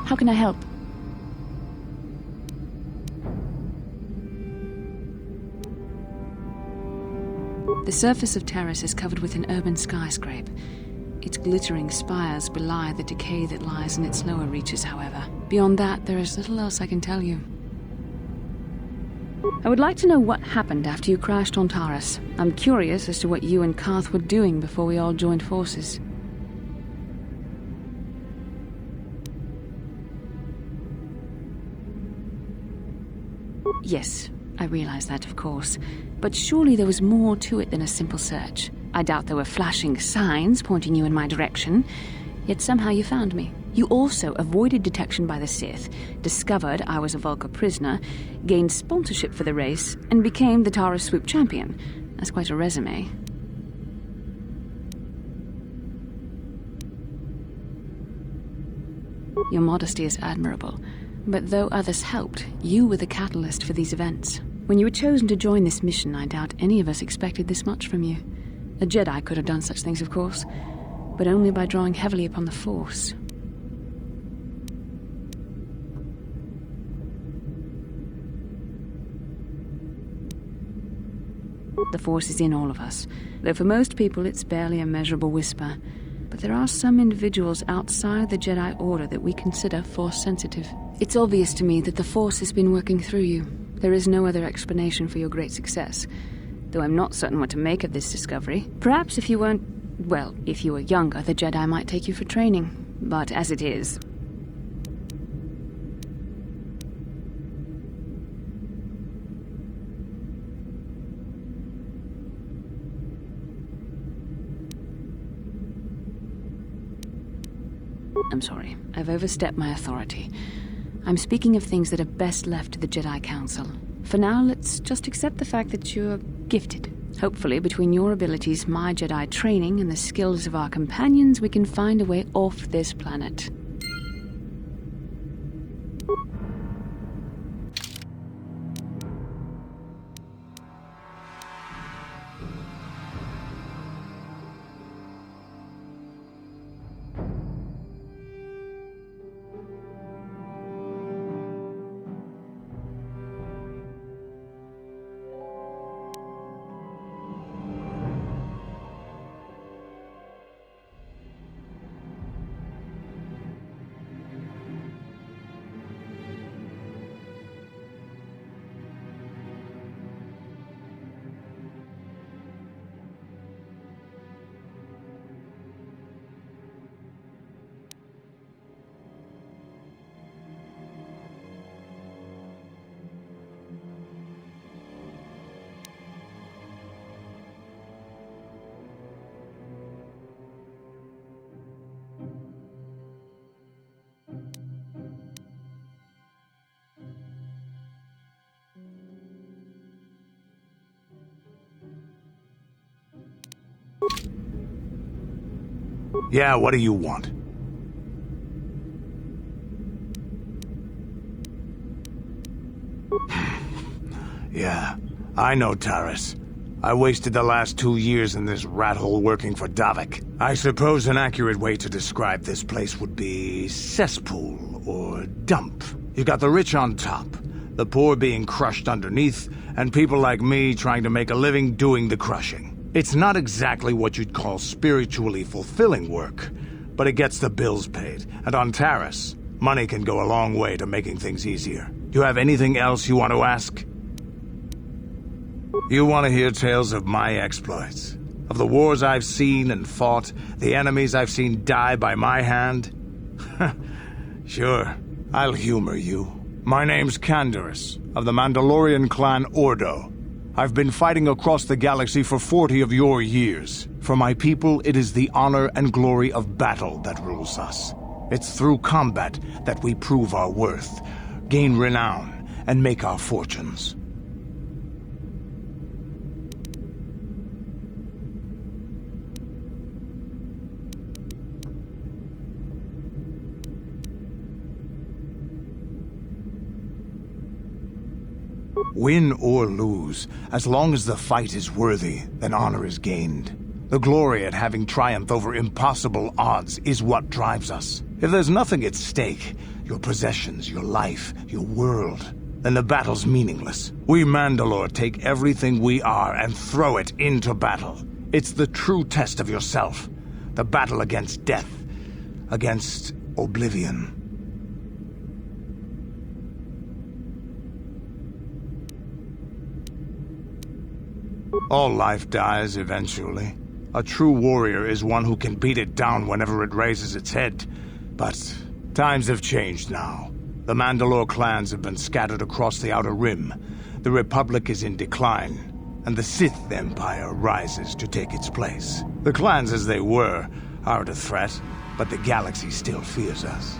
How can I help? The surface of Terrace is covered with an urban skyscrape. Its glittering spires belie the decay that lies in its lower reaches, however. Beyond that, there is little else I can tell you. I would like to know what happened after you crashed on Taurus. I'm curious as to what you and Karth were doing before we all joined forces. Yes, I realize that, of course. But surely there was more to it than a simple search. I doubt there were flashing signs pointing you in my direction, yet somehow you found me. You also avoided detection by the Sith, discovered I was a Vulca prisoner, gained sponsorship for the race, and became the Taurus Swoop champion. That's quite a resume. Your modesty is admirable, but though others helped, you were the catalyst for these events. When you were chosen to join this mission, I doubt any of us expected this much from you. A Jedi could have done such things, of course, but only by drawing heavily upon the Force. The Force is in all of us, though for most people it's barely a measurable whisper. But there are some individuals outside the Jedi Order that we consider Force-sensitive. It's obvious to me that the Force has been working through you. There is no other explanation for your great success, though I'm not certain what to make of this discovery. Perhaps if you weren't... well, if you were younger, the Jedi might take you for training. But as it is... I'm sorry. I've overstepped my authority. I'm speaking of things that are best left to the Jedi Council. For now, let's just accept the fact that you're gifted. Hopefully, between your abilities, my Jedi training, and the skills of our companions, we can find a way off this planet. Yeah, what do you want? Yeah, I know Taurus. I wasted the last 2 years in this rat hole working for Davik. I suppose an accurate way to describe this place would be cesspool or dump. You got the rich on top, the poor being crushed underneath, and people like me trying to make a living doing the crushing. It's not exactly what you'd call spiritually fulfilling work, but it gets the bills paid. And on Taurus, money can go a long way to making things easier. Do you have anything else you want to ask? You want to hear tales of my exploits? Of the wars I've seen and fought, the enemies I've seen die by my hand? Sure, I'll humor you. My name's Canderous, of the Mandalorian clan Ordo. I've been fighting across the galaxy for 40 of your years. For my people, it is the honor and glory of battle that rules us. It's through combat that we prove our worth, gain renown, and make our fortunes. Win or lose, as long as the fight is worthy, then honor is gained. The glory at having triumphed over impossible odds is what drives us. If there's nothing at stake, your possessions, your life, your world, then the battle's meaningless. We Mandalore take everything we are and throw it into battle. It's the true test of yourself. The battle against death. Against oblivion. All life dies eventually. A true warrior is one who can beat it down whenever it raises its head. But times have changed now. The Mandalore clans have been scattered across the Outer Rim. The Republic is in decline, and the Sith Empire rises to take its place. The clans as they were aren't a threat, but the galaxy still fears us.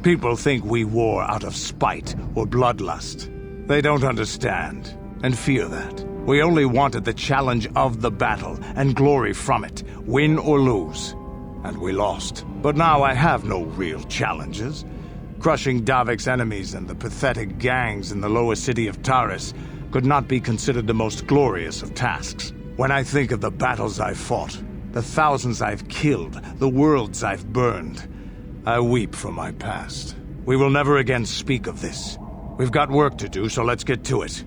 People think we war out of spite or bloodlust. They don't understand, and fear that. We only wanted the challenge of the battle, and glory from it, win or lose. And we lost. But now I have no real challenges. Crushing Davik's enemies and the pathetic gangs in the lower city of Taris could not be considered the most glorious of tasks. When I think of the battles I've fought, the thousands I've killed, the worlds I've burned, I weep for my past. We will never again speak of this. We've got work to do, so let's get to it.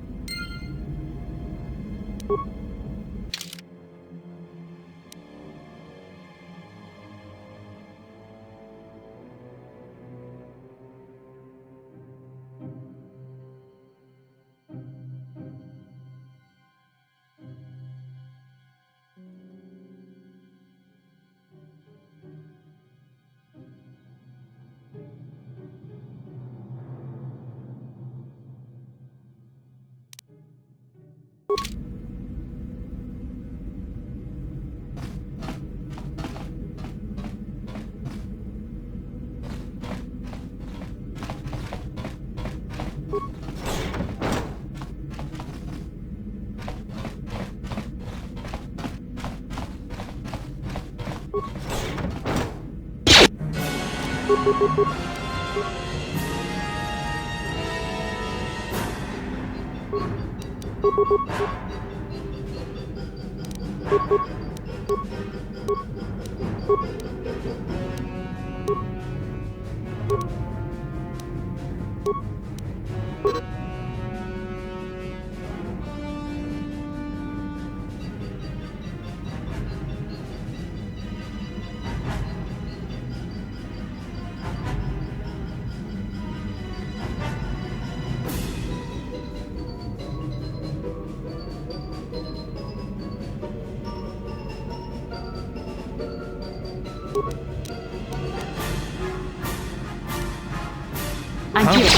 I'm here.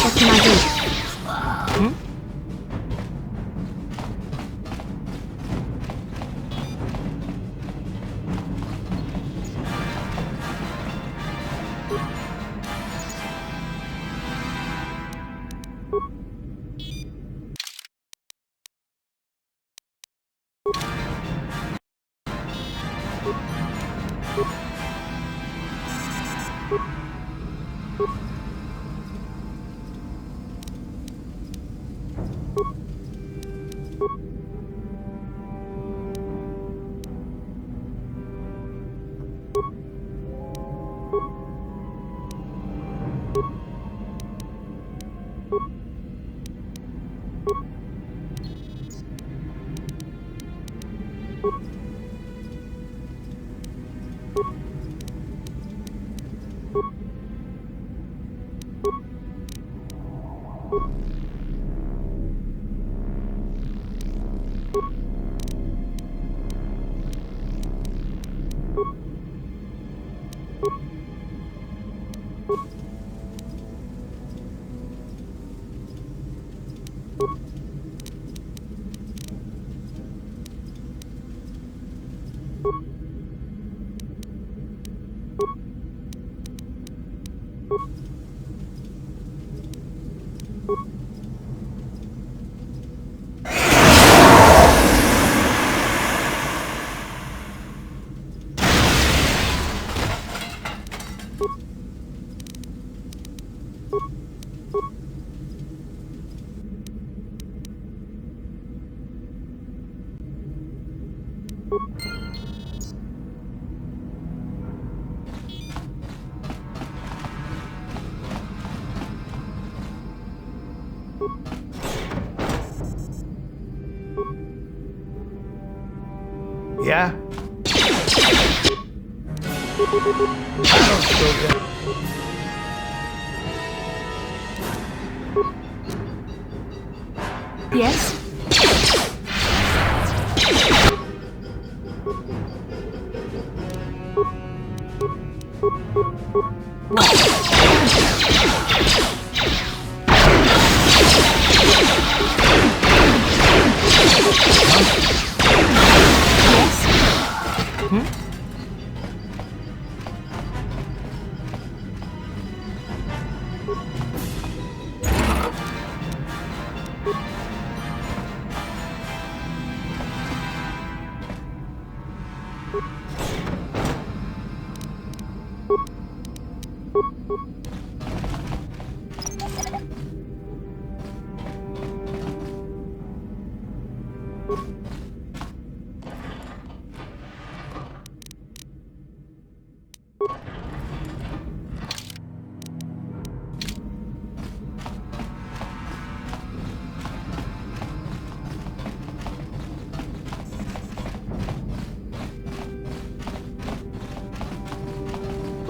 What can I do? You Yes?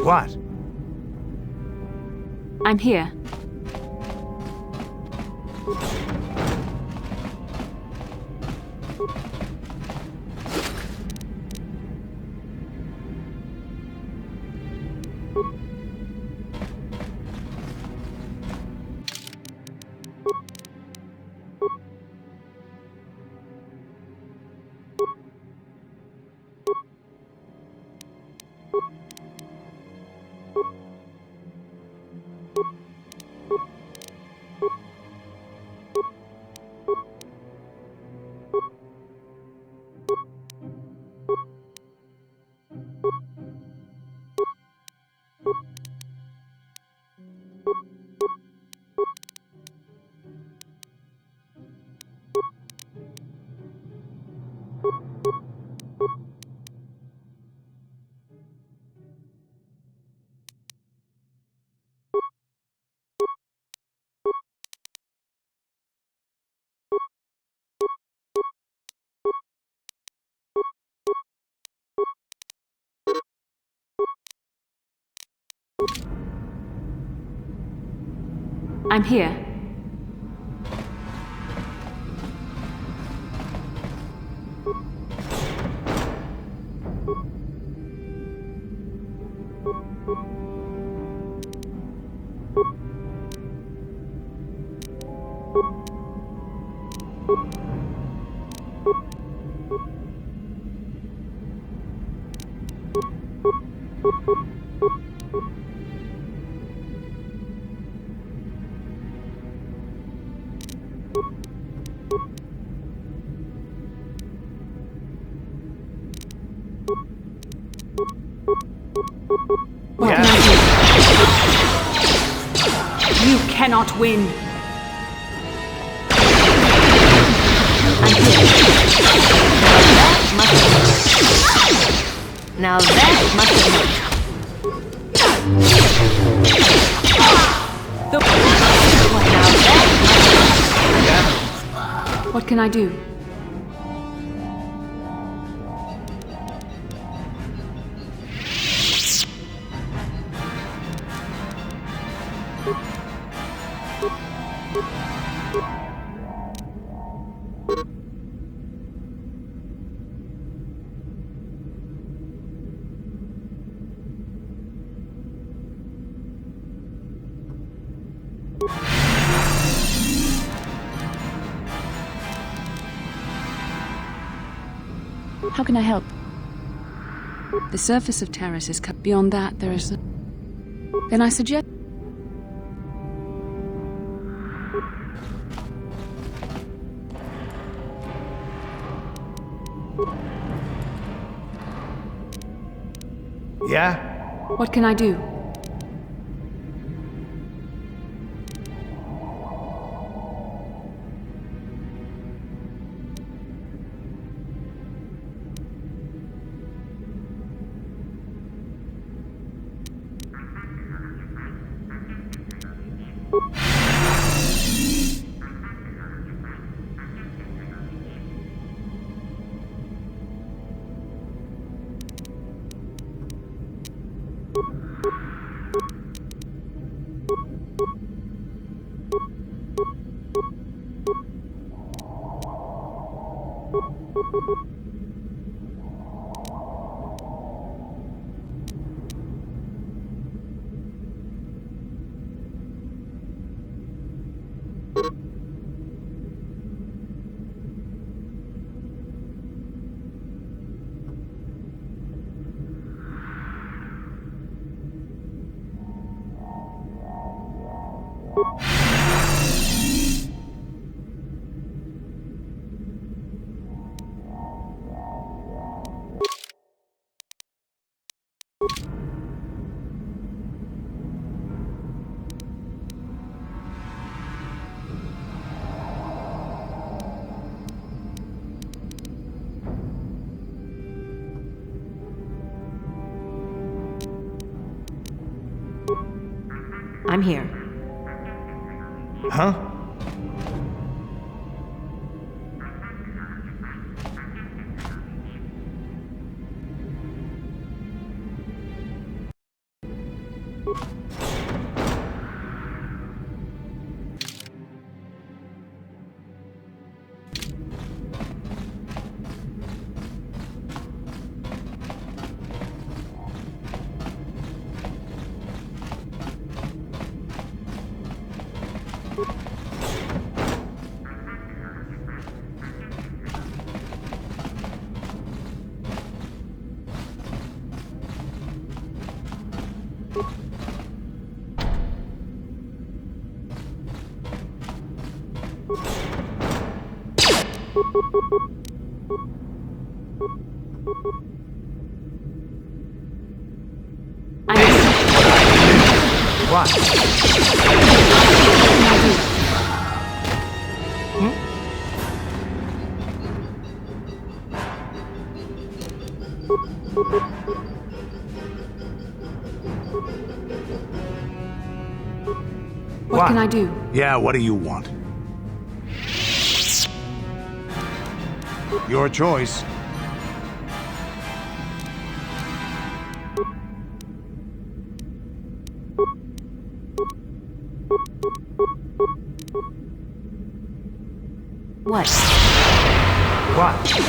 What? I'm here. I'm here. What can I do? You cannot win. I'm here. Now that must have worked. What can I do? How can I help? The surface of Terrace is cut. Beyond that, there is... Then I suggest... Yeah? What can I do? I'm here. Huh? What? What can I do? Yeah, what do you want? Your choice. What? Crap.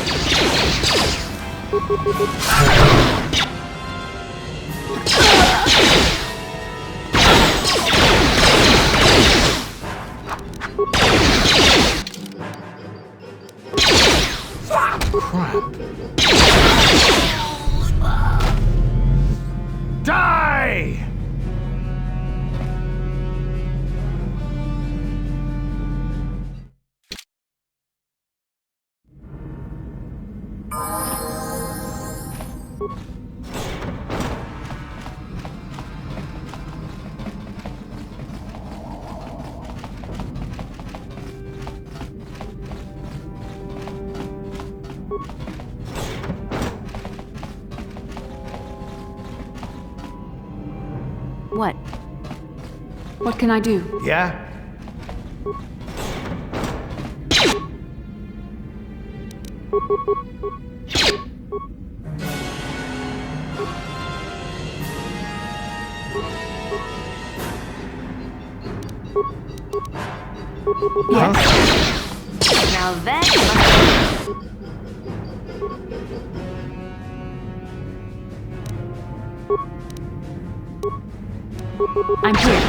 Die! What? What can I do? Yeah? Yes. Now that I'm here.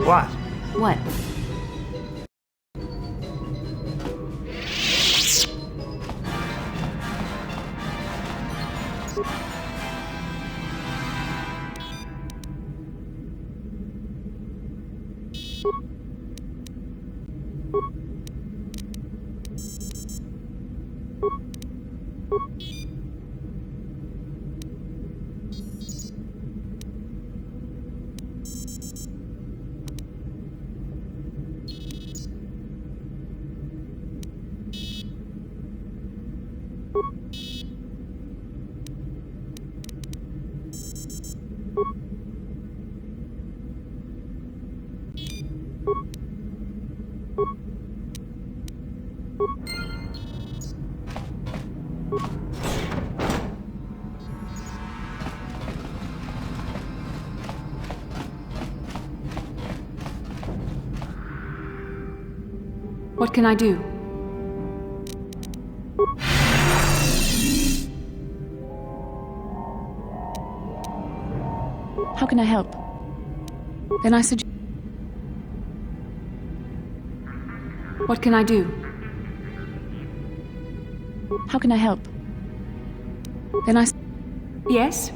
What? What? What can I do? How can I help? Then I suggest... What can I do? How can I help? Then I... Yes?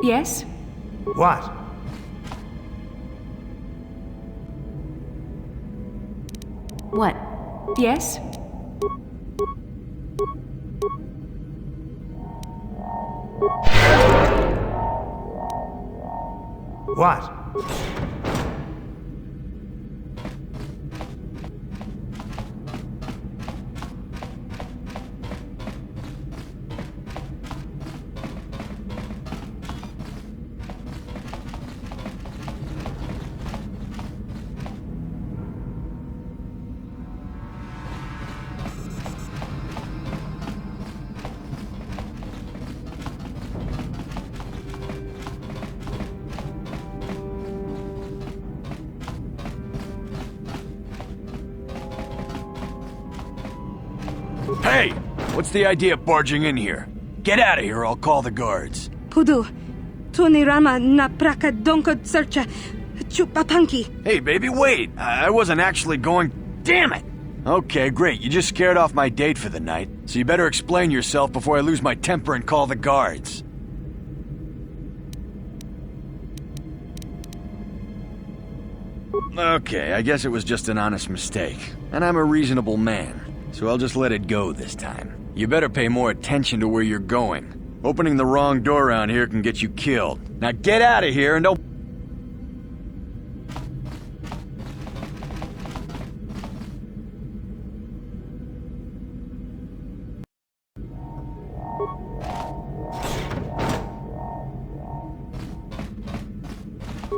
Yes? What? What? Yes? What? Hey! What's the idea of barging in here? Get out of here or I'll call the guards. Pudu, Tunirama na praka donko searcha chupapanki. Hey, baby, wait! I wasn't actually going... Damn it! Okay, great. You just scared off my date for the night, so you better explain yourself before I lose my temper and call the guards. Okay, I guess it was just an honest mistake. And I'm a reasonable man, so I'll just let it go this time. You better pay more attention to where you're going. Opening the wrong door around here can get you killed. Now get out of here and don't...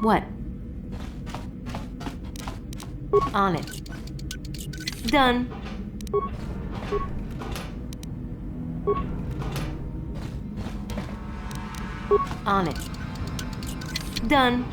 What? On it. Done. On it. Done.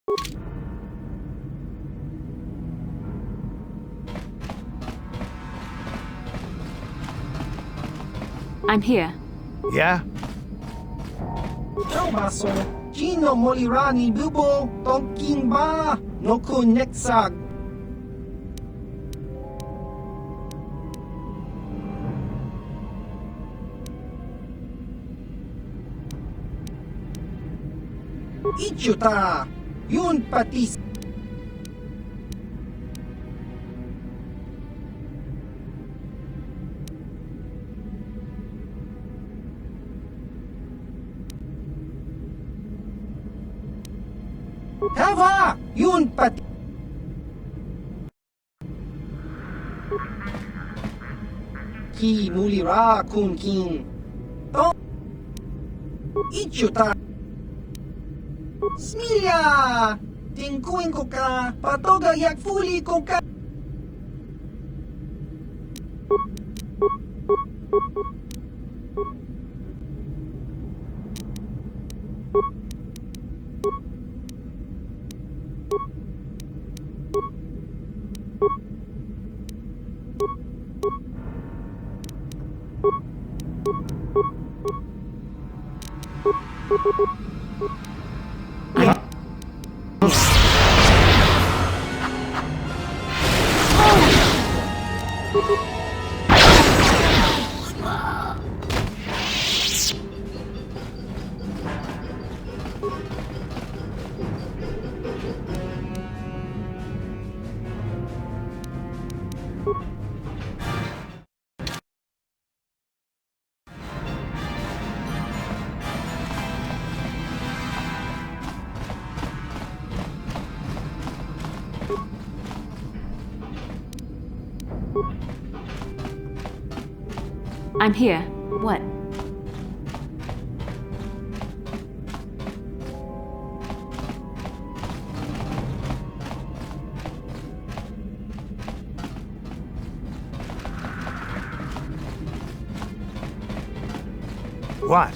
I'm here. Yeah? Chobaso, Chino Molirani Bubo, Tonking Ba, Noku Nexag. Ichuta, Yun Patis. Hava, Yun Patis. Ki Mulira Kun King. To Ichuta. Smilia! Tingkuin ko ka! Patoga yak fuli ko ka! I'm here. What? What?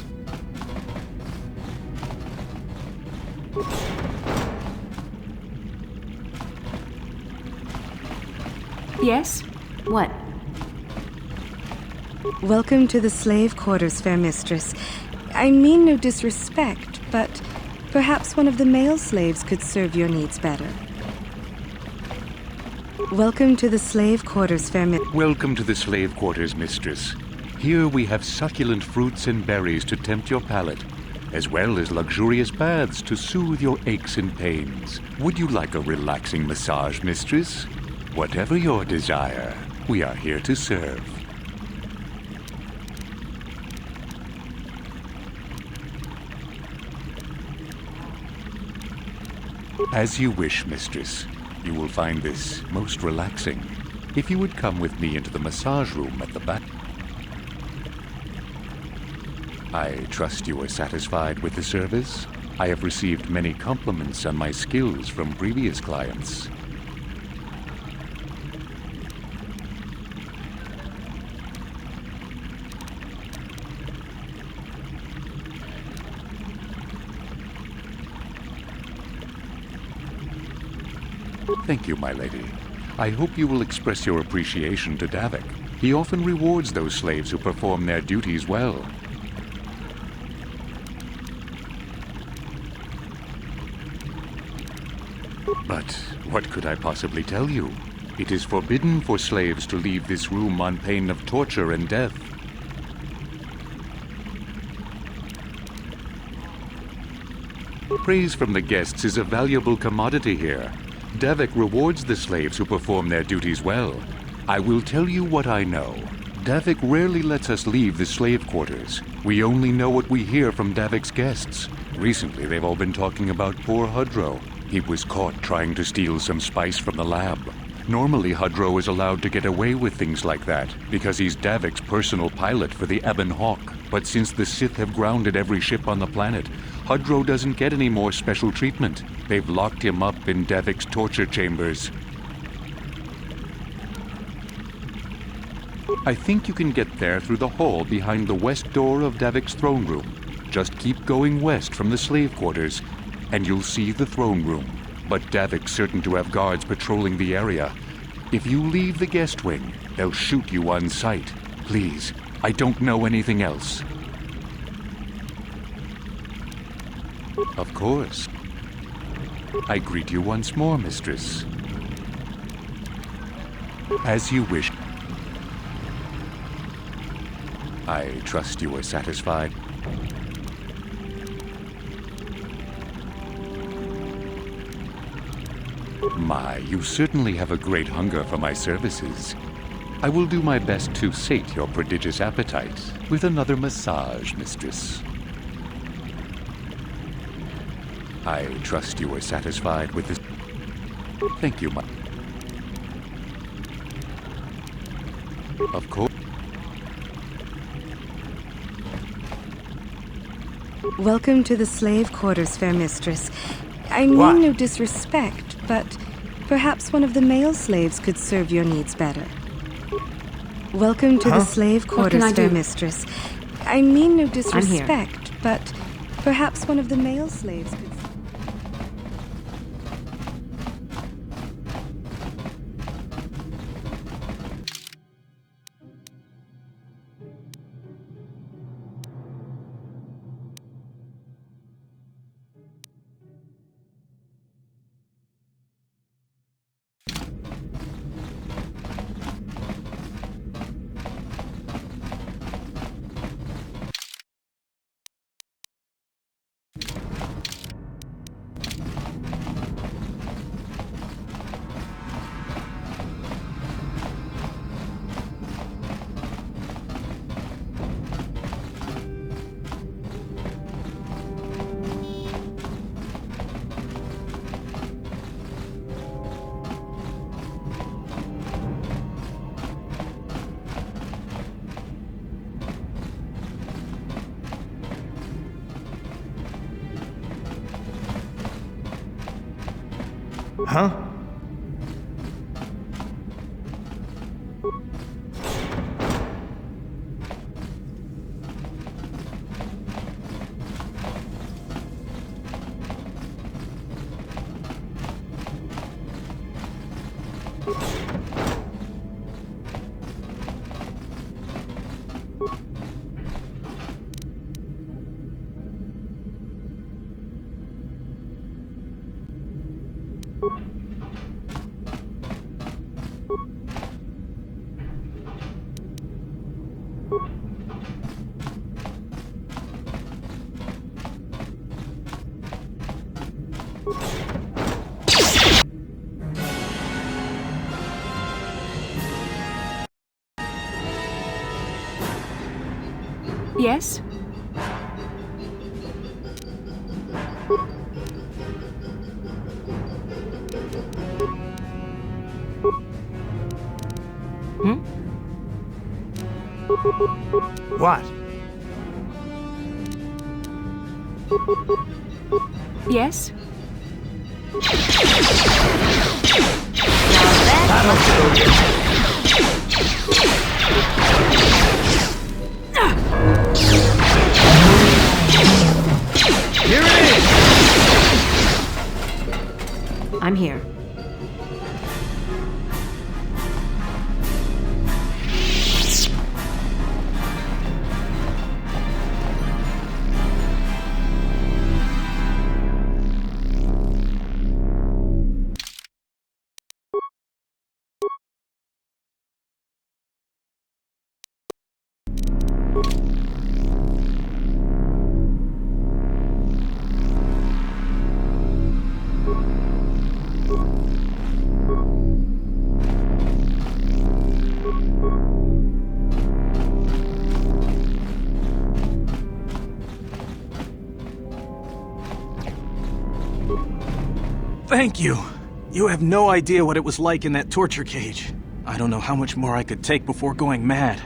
Yes? What? Welcome to the slave quarters, fair mistress. I mean no disrespect, but perhaps one of the male slaves could serve your needs better. Welcome to the slave quarters, fair mistress. Welcome to the slave quarters, mistress. Here we have succulent fruits and berries to tempt your palate, as well as luxurious baths to soothe your aches and pains. Would you like a relaxing massage, mistress? Whatever your desire, we are here to serve. As you wish, mistress. You will find this most relaxing. If you would come with me into the massage room at the back. I trust you are satisfied with the service. I have received many compliments on my skills from previous clients. Thank you, my lady. I hope you will express your appreciation to Davik. He often rewards those slaves who perform their duties well. But what could I possibly tell you? It is forbidden for slaves to leave this room on pain of torture and death. Praise from the guests is a valuable commodity here. Davik rewards the slaves who perform their duties well. I will tell you what I know. Davik rarely lets us leave the slave quarters. We only know what we hear from Davik's guests. Recently, they've all been talking about poor Hudro. He was caught trying to steal some spice from the lab. Normally, Hudro is allowed to get away with things like that, because he's Davik's personal pilot for the Ebon Hawk. But since the Sith have grounded every ship on the planet, Hudro doesn't get any more special treatment. They've locked him up in Davik's torture chambers. I think you can get there through the hall behind the west door of Davik's throne room. Just keep going west from the slave quarters, and you'll see the throne room. but Davik's certain to have guards patrolling the area. If you leave the guest wing, they'll shoot you on sight. Please, I don't know anything else. Of course. I greet you once more, mistress. As you wish. I trust you are satisfied. My, you certainly have a great hunger for my services. I will do my best to sate your prodigious appetite with another massage, mistress. I trust you are satisfied with this. Thank you, my... Of course. Welcome to the slave quarters, fair mistress. I mean no disrespect, but perhaps one of the male slaves could serve your needs better. Welcome to the slave quarters, fair mistress. I mean no disrespect, but perhaps one of the male slaves could... Huh? Yes? What? Yes? Here it is! I'm here. Thank you. You have no idea what it was like in that torture cage. I don't know how much more I could take before going mad.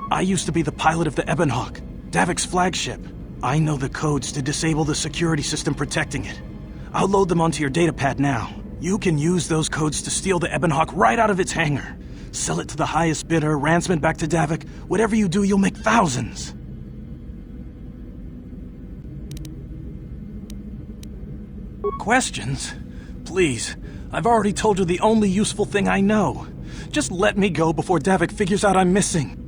I used to be the pilot of the Ebonhawk, Davik's flagship. I know the codes to disable the security system protecting it. I'll load them onto your datapad now. You can use those codes to steal the Ebonhawk right out of its hangar. Sell it to the highest bidder, ransom it back to Davik. Whatever you do, you'll make thousands. Questions? Please, I've already told you the only useful thing I know. Just let me go before Davik figures out I'm missing.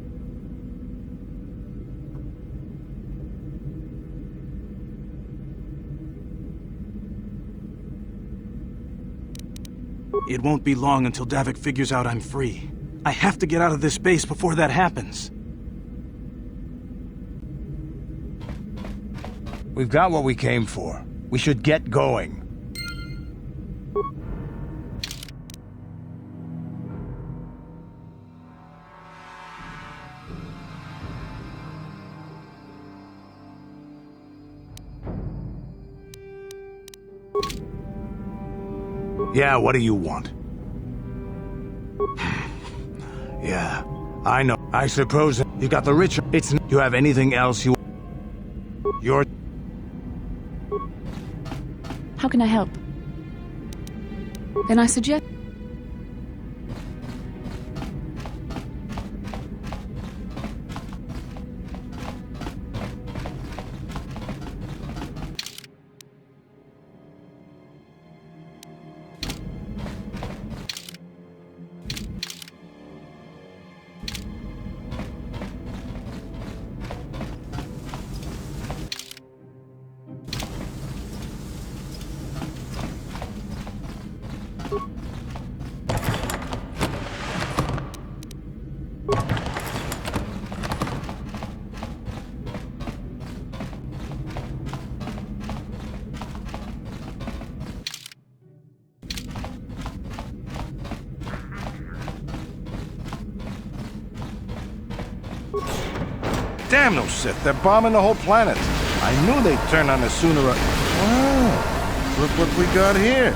It won't be long until Davik figures out I'm free. I have to get out of this base before that happens. We've got what we came for. We should get going. Yeah, what do you want? Yeah, I know. I suppose you got the rich. You have anything else you... You're... How can I help? Then I suggest... Damn those Sith, they're bombing the whole planet. I knew they'd turn on us sooner or... Oh, look what we got here.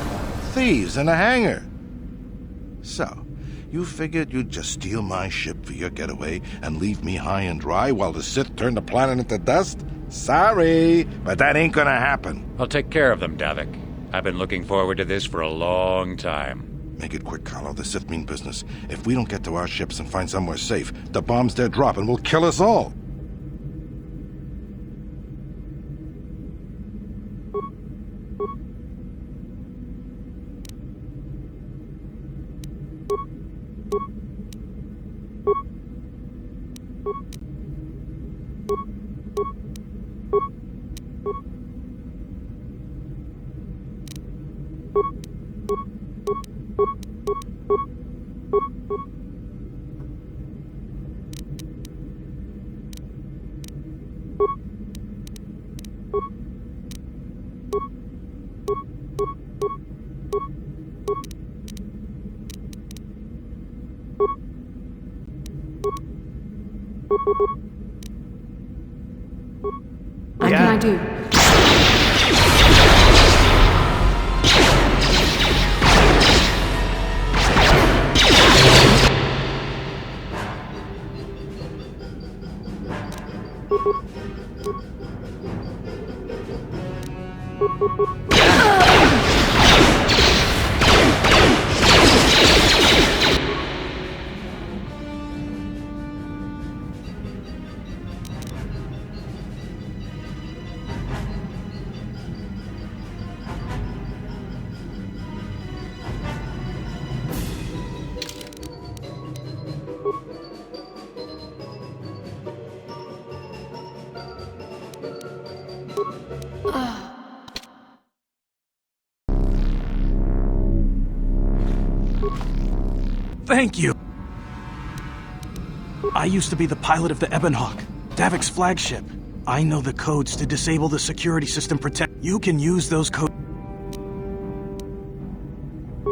Thieves in a hangar. So, you figured you'd just steal my ship for your getaway and leave me high and dry while the Sith turn the planet into dust? Sorry, but that ain't gonna happen. I'll take care of them, Davik. I've been looking forward to this for a long time. Make it quick, Carlo. The Sith mean business. If we don't get to our ships and find somewhere safe, the bombs they're dropping will kill us all. What can I do? Thank you! I used to be the pilot of the Ebonhawk, Davik's flagship. I know the codes to disable the security system protect. You can use those codes.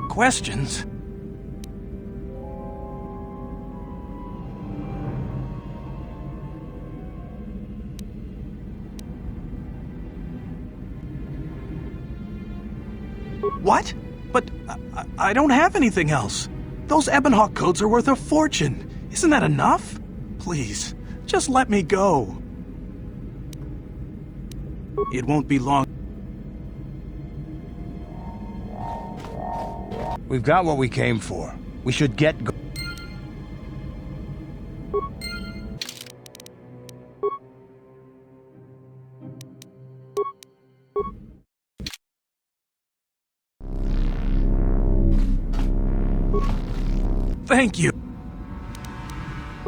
Questions? What? But I don't have anything else. Those Ebonhawk codes are worth a fortune. Isn't that enough? Please, just let me go. It won't be long. We've got what we came for. We should get Thank you!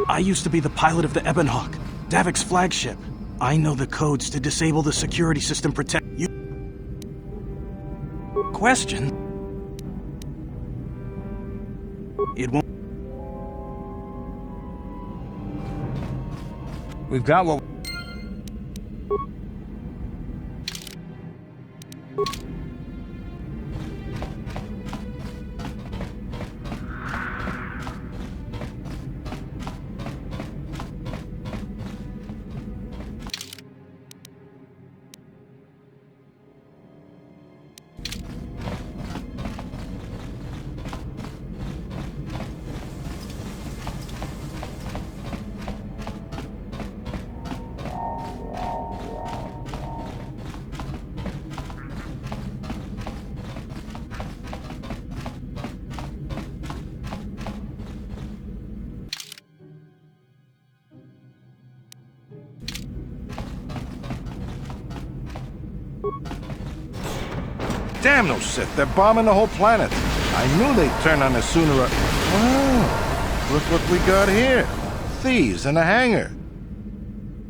I used to be the pilot of the Ebonhawk, Davik's flagship. I know the codes to disable the security system protect you. Question? It won't. We've got what... Damn those Sith, they're bombing the whole planet. I knew they'd turn on us sooner or... Oh, look what we got here. Thieves in a hangar.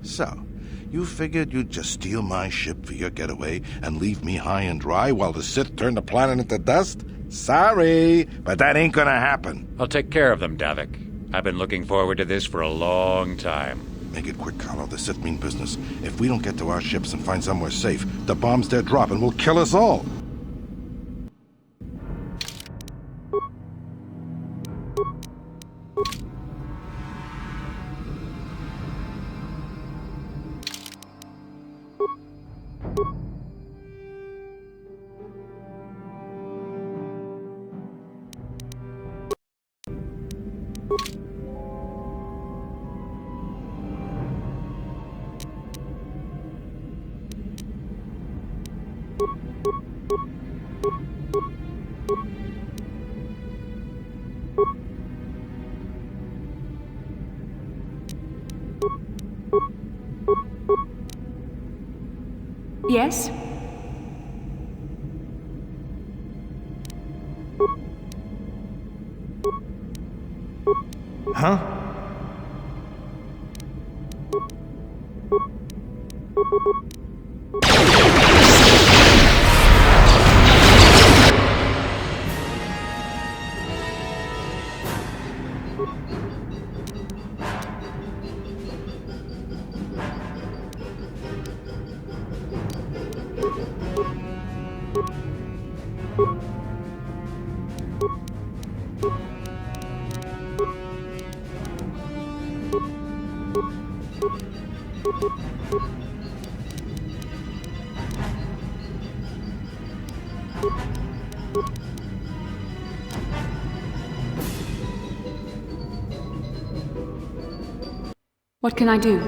So, you figured you'd just steal my ship for your getaway and leave me high and dry while the Sith turn the planet into dust? Sorry, but that ain't gonna happen. I'll take care of them, Davik. I've been looking forward to this for a long time. Make it quick, Carlo. The Sith mean business. If we don't get to our ships and find somewhere safe, the bombs they're dropping will kill us all. Yes? Huh? What can I do?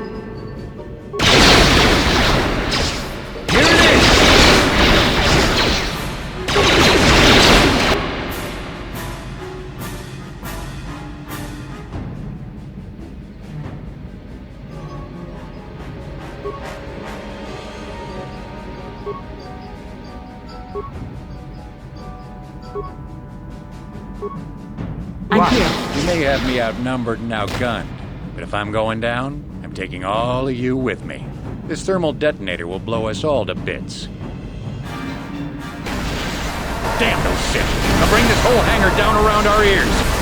I'm here. You may have me outnumbered and outgunned, but if I'm going down, I'm taking all of you with me. This thermal detonator will blow us all to bits. Damn those Sith! I'll bring this whole hangar down around our ears!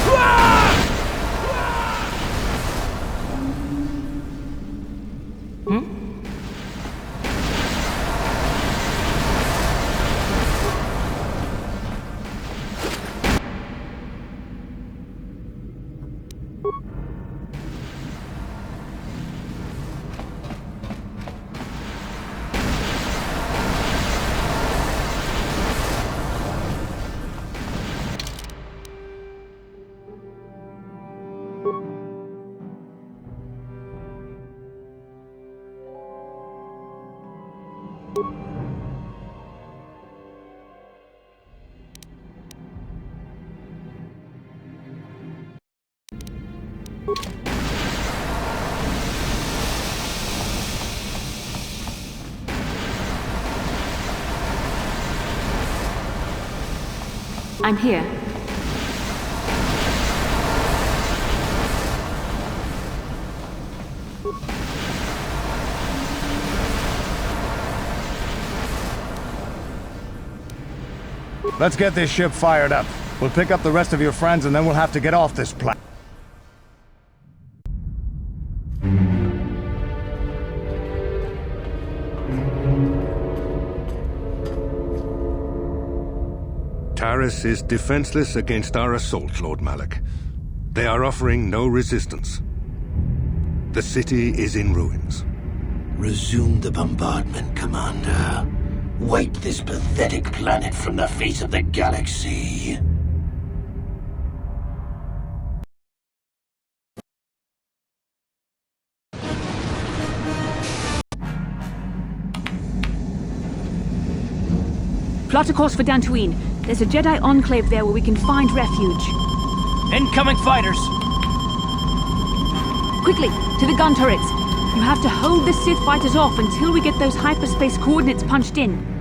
I'm here. Let's get this ship fired up. We'll pick up the rest of your friends and then we'll have to get off this planet. Taris is defenseless against our assault, Lord Malik. They are offering no resistance. The city is in ruins. Resume the bombardment, Commander. Wipe this pathetic planet from the face of the galaxy. Plot a course for Dantooine. There's a Jedi enclave there where we can find refuge. Incoming fighters! Quickly, to the gun turrets. You have to hold the Sith fighters off until we get those hyperspace coordinates punched in.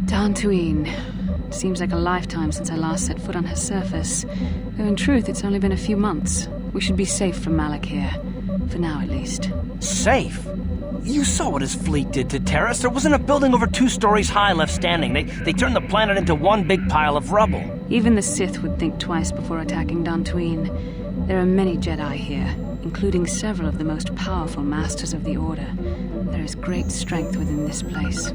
Dantooine. Seems like a lifetime since I last set foot on her surface. Though in truth, it's only been a few months. We should be safe from Malik here. For now, at least. Safe? You saw what his fleet did to Taris. There wasn't a building over 2 stories high left standing. They turned the planet into one big pile of rubble. Even the Sith would think twice before attacking Dantooine. There are many Jedi here, including several of the most powerful Masters of the Order. There is great strength within this place.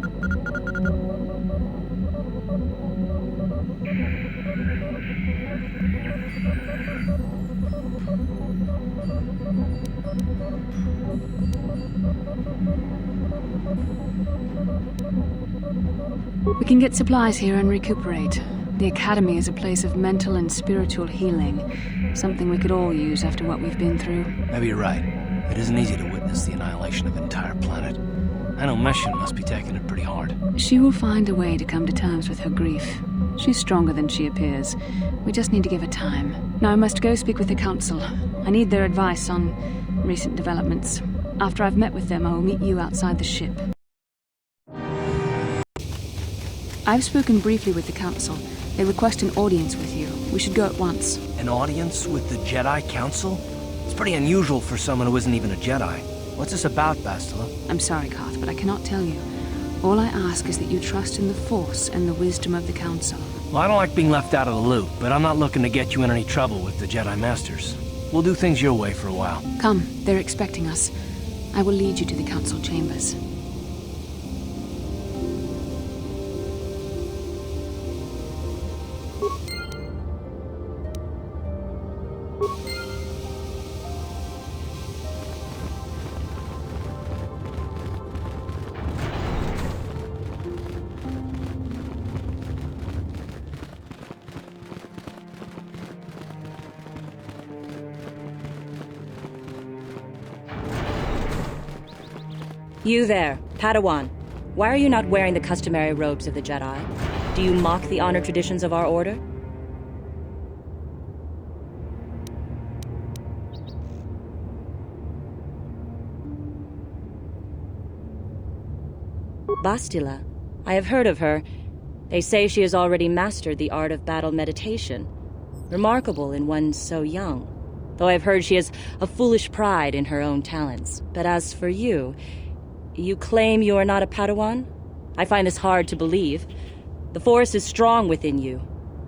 We can get supplies here and recuperate. The Academy is a place of mental and spiritual healing. Something we could all use after what we've been through. Maybe you're right. It isn't easy to witness the annihilation of an entire planet. I know Meshin must be taking it pretty hard. She will find a way to come to terms with her grief. She's stronger than she appears. We just need to give her time. Now I must go speak with the Council. I need their advice on recent developments. After I've met with them, I will meet you outside the ship. I've spoken briefly with the Council. They request an audience with you. We should go at once. An audience with the Jedi Council? It's pretty unusual for someone who isn't even a Jedi. What's this about, Bastila? I'm sorry, Carth, but I cannot tell you. All I ask is that you trust in the Force and the wisdom of the Council. Well, I don't like being left out of the loop, but I'm not looking to get you in any trouble with the Jedi Masters. We'll do things your way for a while. Come, they're expecting us. I will lead you to the Council chambers. You there, Padawan. Why are you not wearing the customary robes of the Jedi? Do you mock the honor traditions of our order? Bastila. I have heard of her. They say she has already mastered the art of battle meditation. Remarkable in one so young. Though I've heard she has a foolish pride in her own talents. But as for you, you claim you are not a Padawan? I find this hard to believe. The Force is strong within you.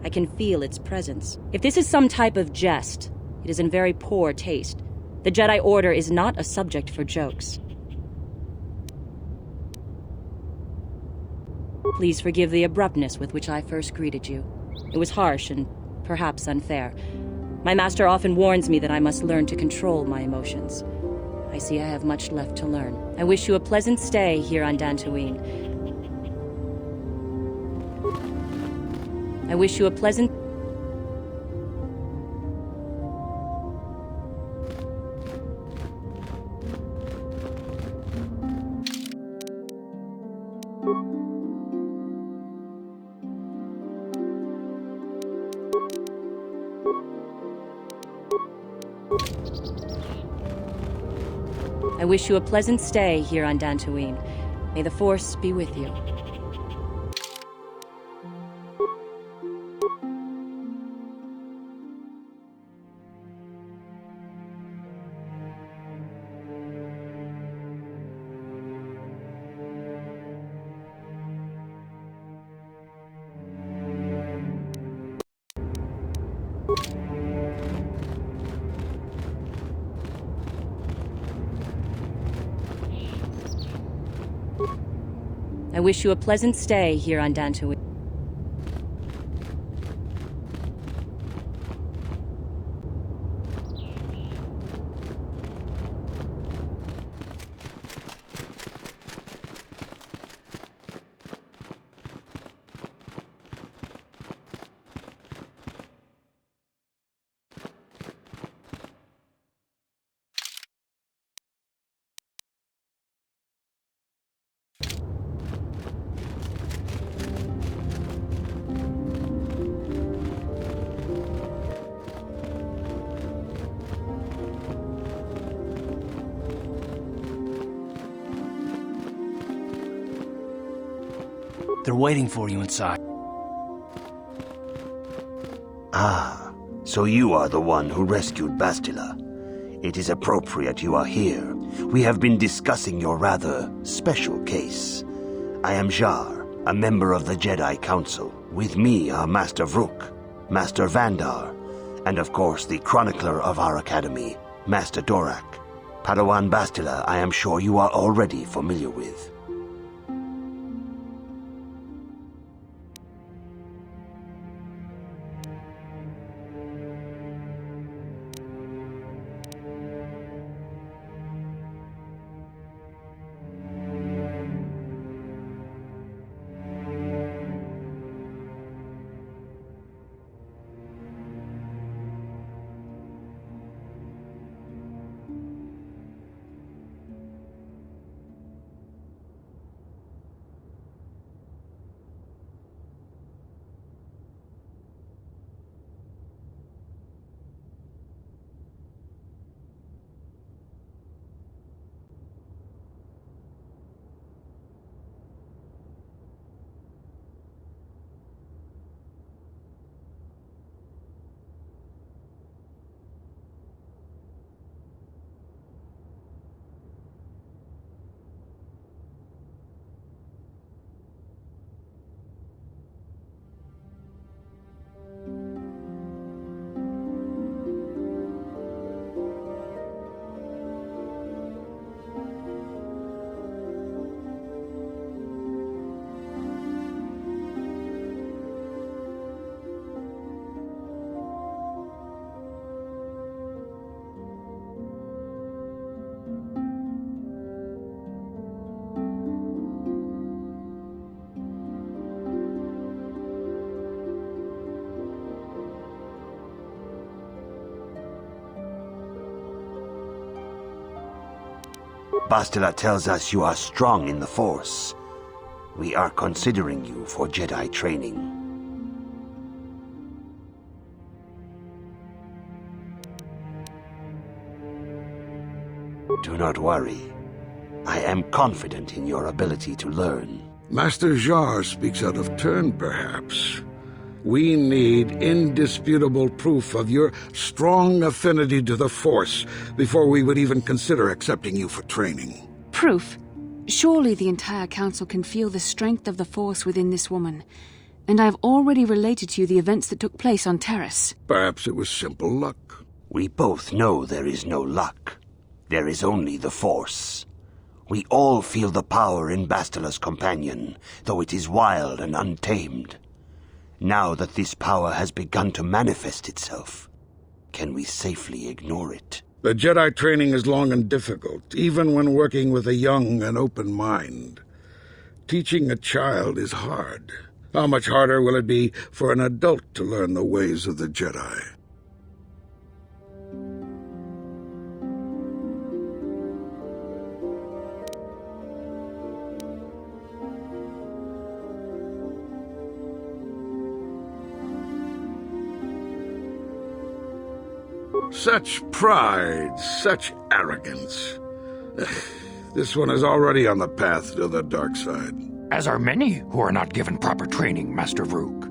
I can feel its presence. If this is some type of jest, it is in very poor taste. The Jedi Order is not a subject for jokes. Please forgive the abruptness with which I first greeted you. It was harsh and perhaps unfair. My master often warns me that I must learn to control my emotions. I see I have much left to learn. I wish you a pleasant stay here on Dantooine. I wish you a pleasant... I wish you a pleasant stay here on Dantooine. May the Force be with you. I wish you a pleasant stay here on Dantooine. They're waiting for you inside. Ah, so you are the one who rescued Bastila. It is appropriate you are here. We have been discussing your rather special case. I am Jar, a member of the Jedi Council. With me are Master Vrook, Master Vandar, and of course the chronicler of our academy, Master Dorak. Padawan Bastila, I am sure you are already familiar with. Bastila tells us you are strong in the Force. We are considering you for Jedi training. Do not worry. I am confident in your ability to learn. Master Jar speaks out of turn, perhaps. We need indisputable proof of your strong affinity to the Force before we would even consider accepting you for training. Proof? Surely the entire Council can feel the strength of the Force within this woman. And I have already related to you the events that took place on Terrace. Perhaps it was simple luck. We both know there is no luck. There is only the Force. We all feel the power in Bastila's companion, though it is wild and untamed. Now that this power has begun to manifest itself, can we safely ignore it? The Jedi training is long and difficult, even when working with a young and open mind. Teaching a child is hard. How much harder will it be for an adult to learn the ways of the Jedi? Such pride, such arrogance. This one is already on the path to the dark side. As are many who are not given proper training, Master Vrook.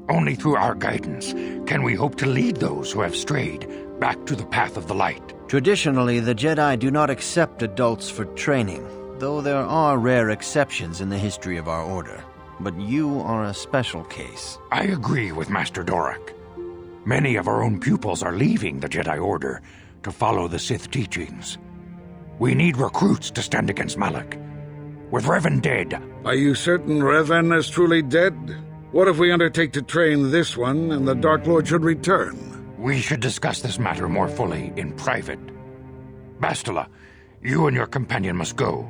Only through our guidance can we hope to lead those who have strayed back to the path of the light. Traditionally, the Jedi do not accept adults for training, though there are rare exceptions in the history of our order. But you are a special case. I agree with Master Dorak. Many of our own pupils are leaving the Jedi Order to follow the Sith teachings. We need recruits to stand against Malak. With Revan dead... Are you certain Revan is truly dead? What if we undertake to train this one and the Dark Lord should return? We should discuss this matter more fully in private. Bastila, you and your companion must go.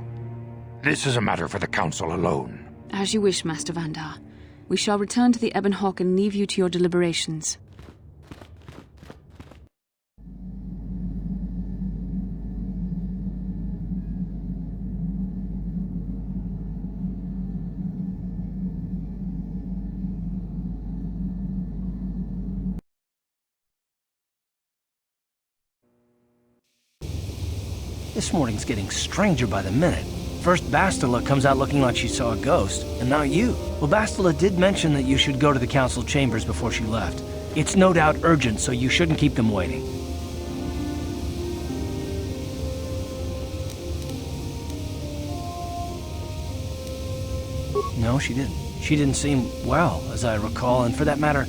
This is a matter for the Council alone. As you wish, Master Vandar. We shall return to the Ebon Hawk and leave you to your deliberations. This morning's getting stranger by the minute. First Bastila comes out looking like she saw a ghost, and now you. Well, Bastila did mention that you should go to the Council chambers before she left. It's no doubt urgent, so you shouldn't keep them waiting. No, she didn't. She didn't seem well, as I recall, and for that matter,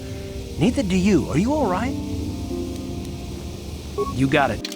neither do you. Are you all right? You got it.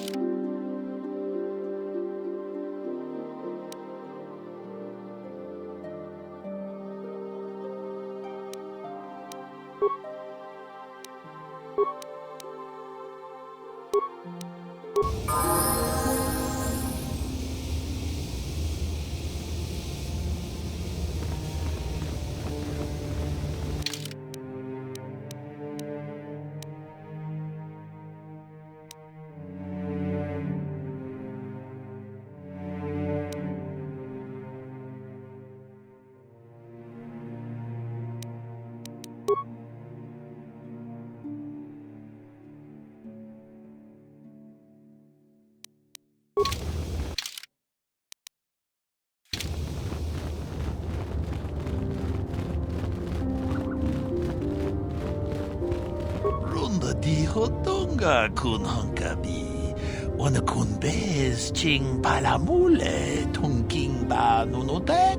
Dihotonga kun hankabi, wana kun bez ching palamule tongking ba nunotek,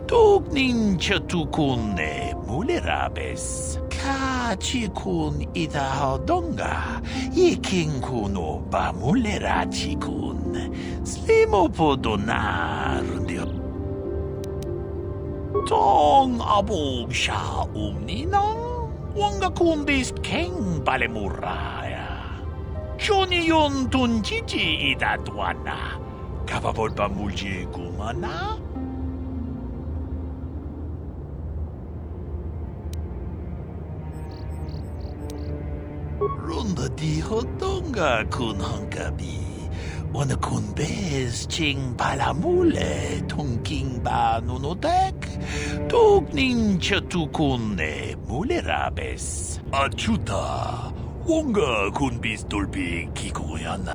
tugnin chatukune mulerabes, ka chikun itahodonga, iking kuno ba mulera chikun, slimo podona rundio. Tong abog sha umninang. Wanga kundis keng balemuraya. Johnny yon tunchichi idatwana. Kapabot ba mulji gumana? Runda di hotonga kun hankabi. Wanakun bez ching palamule tongking ba nonotek tugnin chatukune mulerabes. Achuta wonga kun bis dolpi kikuyana.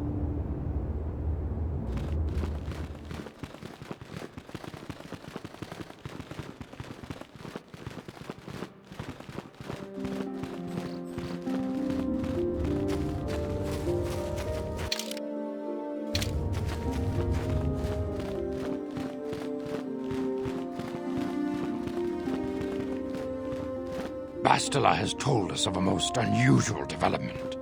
Bastila has told us of a most unusual development.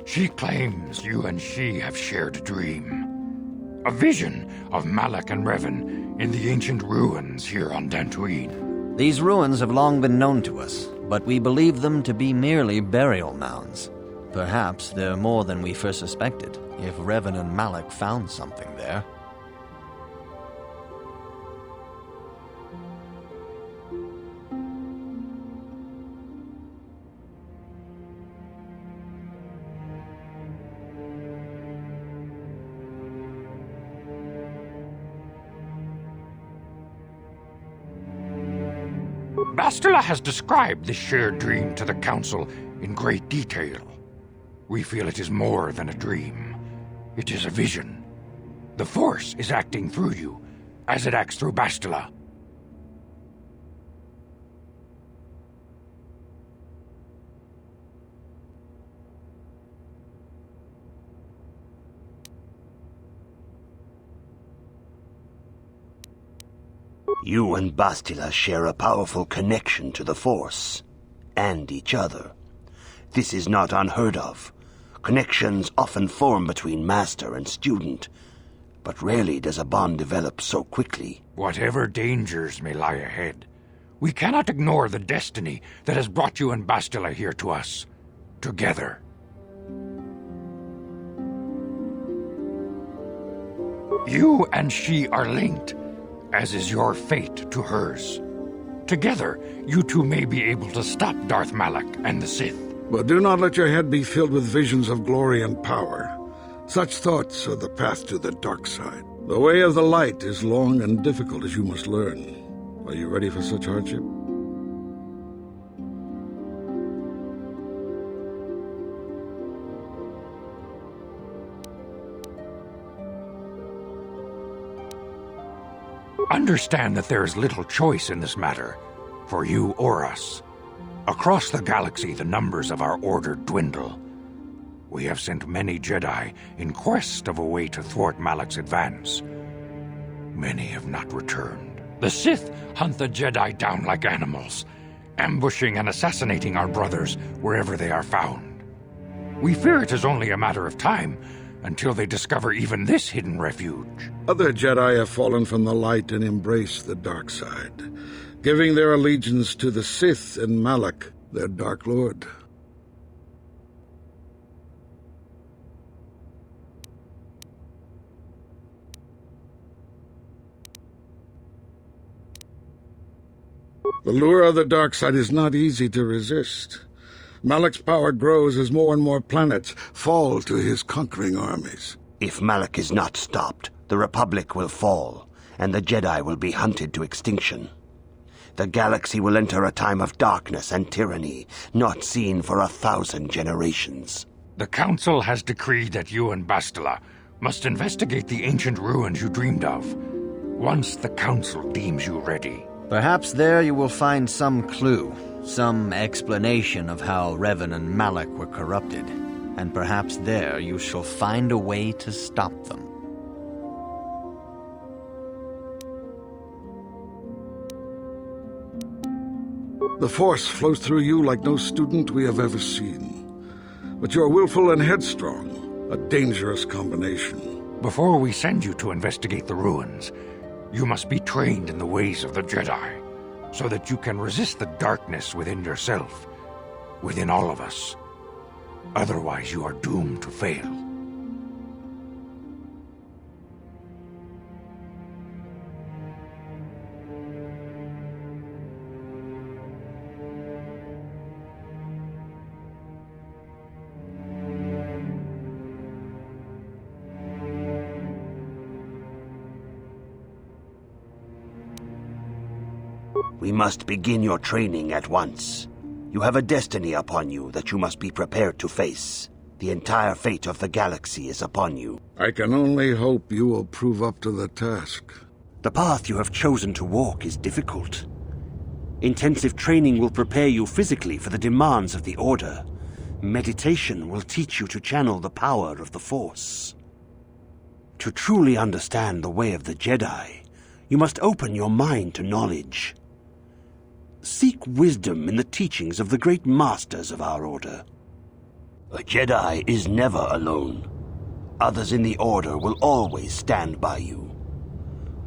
She claims you and she have shared a dream. A vision of Malak and Revan in the ancient ruins here on Dantooine. These ruins have long been known to us, but we believe them to be merely burial mounds. Perhaps they're more than we first suspected, if Revan and Malak found something there. Bastila has described this shared dream to the Council in great detail. We feel it is more than a dream. It is a vision. The Force is acting through you, as it acts through Bastila. You and Bastila share a powerful connection to the Force, and each other. This is not unheard of. Connections often form between master and student, but rarely does a bond develop so quickly. Whatever dangers may lie ahead, we cannot ignore the destiny that has brought you and Bastila here to us, together. You and she are linked, as is your fate to hers. Together, you two may be able to stop Darth Malak and the Sith. But do not let your head be filled with visions of glory and power. Such thoughts are the path to the dark side. The way of the light is long and difficult, as you must learn. Are you ready for such hardship? Understand that there is little choice in this matter, for you or us. Across the galaxy, the numbers of our order dwindle. We have sent many Jedi in quest of a way to thwart Malak's advance. Many have not returned. The Sith hunt the Jedi down like animals, ambushing and assassinating our brothers wherever they are found. We fear it is only a matter of time until they discover even this hidden refuge. Other Jedi have fallen from the light and embraced the dark side, giving their allegiance to the Sith and Malak, their Dark Lord. The lure of the dark side is not easy to resist. Malak's power grows as more and more planets fall to his conquering armies. If Malak is not stopped, the Republic will fall, and the Jedi will be hunted to extinction. The galaxy will enter a time of darkness and tyranny, not seen for 1,000 generations. The Council has decreed that you and Bastila must investigate the ancient ruins you dreamed of, once the Council deems you ready. Perhaps there you will find some clue, some explanation of how Revan and Malak were corrupted, and perhaps there you shall find a way to stop them. The Force flows through you like no student we have ever seen. But you're willful and headstrong, a dangerous combination. Before we send you to investigate the ruins, you must be trained in the ways of the Jedi, so that you can resist the darkness within yourself, within all of us. Otherwise, you are doomed to fail. We must begin your training at once. You have a destiny upon you that you must be prepared to face. The entire fate of the galaxy is upon you. I can only hope you will prove up to the task. The path you have chosen to walk is difficult. Intensive training will prepare you physically for the demands of the Order. Meditation will teach you to channel the power of the Force. To truly understand the way of the Jedi, you must open your mind to knowledge. Seek wisdom in the teachings of the great masters of our Order. A Jedi is never alone. Others in the Order will always stand by you.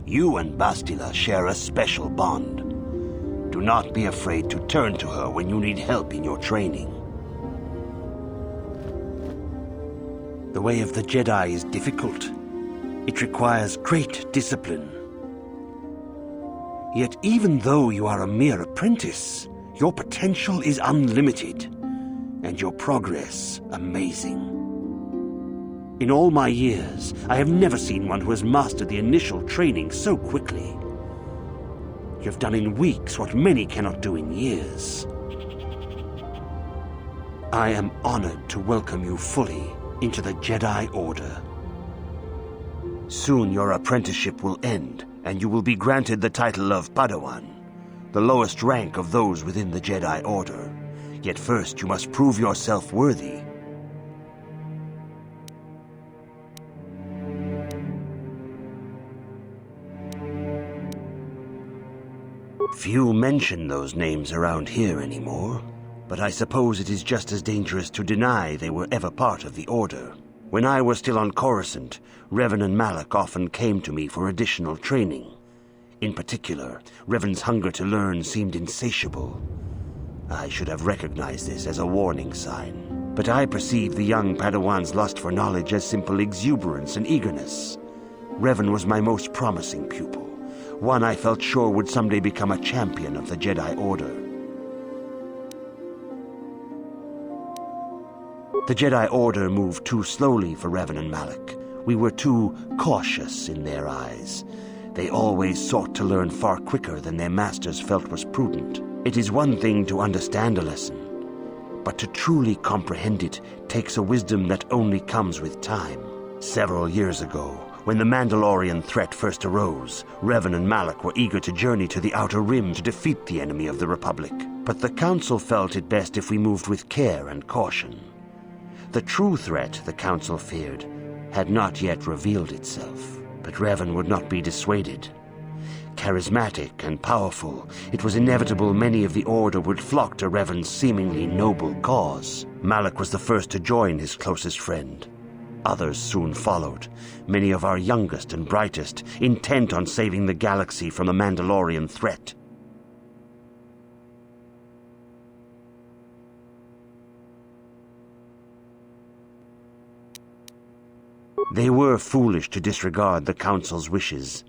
You and Bastila share a special bond. Do not be afraid to turn to her when you need help in your training. The way of the Jedi is difficult. It requires great discipline. Yet even though you are a mere apprentice, your potential is unlimited, and your progress amazing. In all my years, I have never seen one who has mastered the initial training so quickly. You have done in weeks what many cannot do in years. I am honored to welcome you fully into the Jedi Order. Soon your apprenticeship will end, and you will be granted the title of Padawan, the lowest rank of those within the Jedi Order. Yet first you must prove yourself worthy. Few mention those names around here anymore, but I suppose it is just as dangerous to deny they were ever part of the Order. When I was still on Coruscant, Revan and Malak often came to me for additional training. In particular, Revan's hunger to learn seemed insatiable. I should have recognized this as a warning sign, but I perceived the young Padawan's lust for knowledge as simple exuberance and eagerness. Revan was my most promising pupil, one I felt sure would someday become a champion of the Jedi Order. The Jedi Order moved too slowly for Revan and Malak. We were too cautious in their eyes. They always sought to learn far quicker than their masters felt was prudent. It is one thing to understand a lesson, but to truly comprehend it takes a wisdom that only comes with time. Several years ago, when the Mandalorian threat first arose, Revan and Malak were eager to journey to the Outer Rim to defeat the enemy of the Republic. But the Council felt it best if we moved with care and caution. The true threat the Council feared had not yet revealed itself, but Revan would not be dissuaded. Charismatic and powerful, it was inevitable many of the Order would flock to Revan's seemingly noble cause. Malak was the first to join his closest friend. Others soon followed, many of our youngest and brightest, intent on saving the galaxy from the Mandalorian threat. They were foolish to disregard the Council's wishes.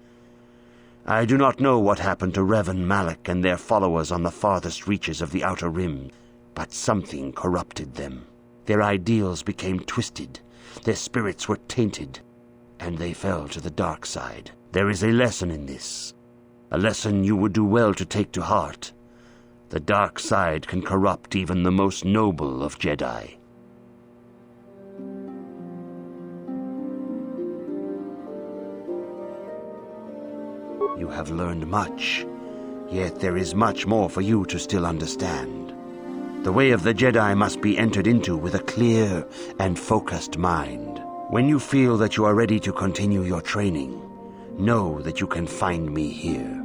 I do not know what happened to Revan, Malak, and their followers on the farthest reaches of the Outer Rim, but something corrupted them. Their ideals became twisted, their spirits were tainted, and they fell to the dark side. There is a lesson in this, a lesson you would do well to take to heart. The dark side can corrupt even the most noble of Jedi. You have learned much, yet there is much more for you to still understand. The way of the Jedi must be entered into with a clear and focused mind. When you feel that you are ready to continue your training, know that you can find me here.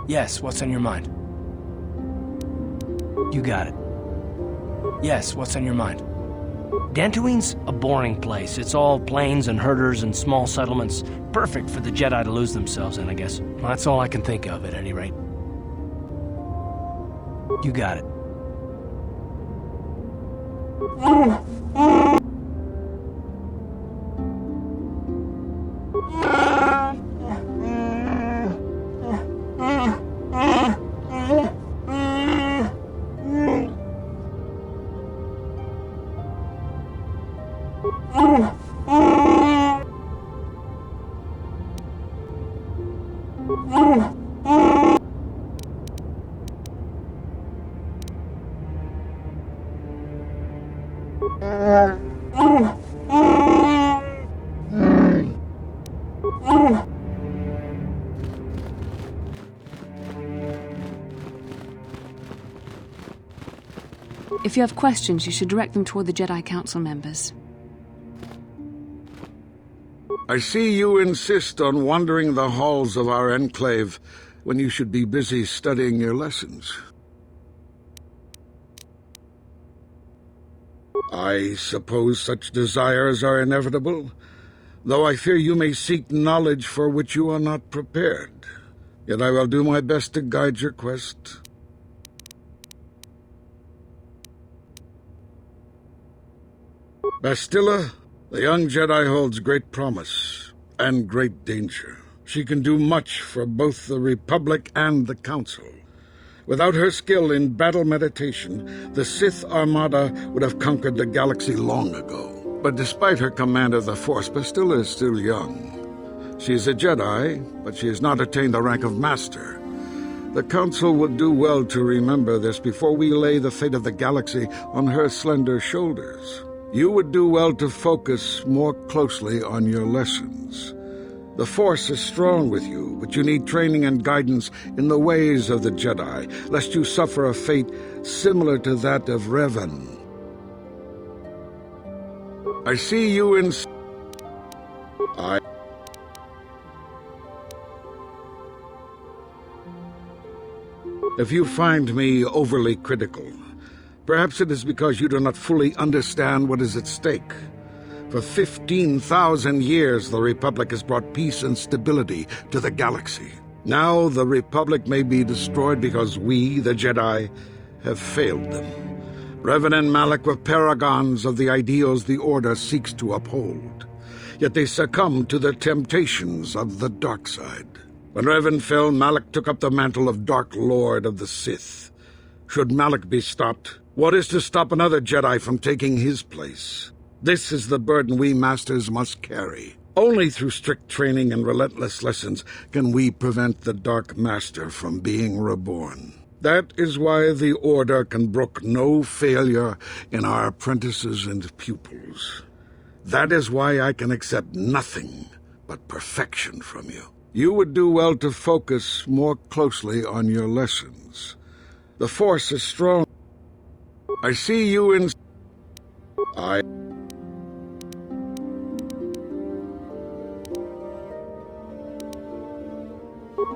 Yes, what's on your mind? You got it. Yes, what's on your mind? Dantooine's a boring place. It's all plains and herders and small settlements. Perfect for the Jedi to lose themselves in, I guess. Well, that's all I can think of, at any rate. You got it. If you have questions, you should direct them toward the Jedi Council members. I see you insist on wandering the halls of our enclave when you should be busy studying your lessons. I suppose such desires are inevitable, though I fear you may seek knowledge for which you are not prepared. Yet I will do my best to guide your quest. Bastila, the young Jedi holds great promise and great danger. She can do much for both the Republic and the Council. Without her skill in battle meditation, the Sith Armada would have conquered the galaxy long ago. But despite her command of the Force, Bastila is still young. She is a Jedi, but she has not attained the rank of Master. The Council would do well to remember this before we lay the fate of the galaxy on her slender shoulders. You would do well to focus more closely on your lessons. The Force is strong with you, but you need training and guidance in the ways of the Jedi, lest you suffer a fate similar to that of Revan. I see you in... If you find me overly critical, perhaps it is because you do not fully understand what is at stake. For 15,000 years, the Republic has brought peace and stability to the galaxy. Now the Republic may be destroyed because we, the Jedi, have failed them. Revan and Malak were paragons of the ideals the Order seeks to uphold. Yet they succumbed to the temptations of the dark side. When Revan fell, Malak took up the mantle of Dark Lord of the Sith. Should Malak be stopped, what is to stop another Jedi from taking his place? This is the burden we Masters must carry. Only through strict training and relentless lessons can we prevent the Dark Master from being reborn. That is why the Order can brook no failure in our apprentices and pupils. That is why I can accept nothing but perfection from you. You would do well to focus more closely on your lessons. The Force is strong. I see you in...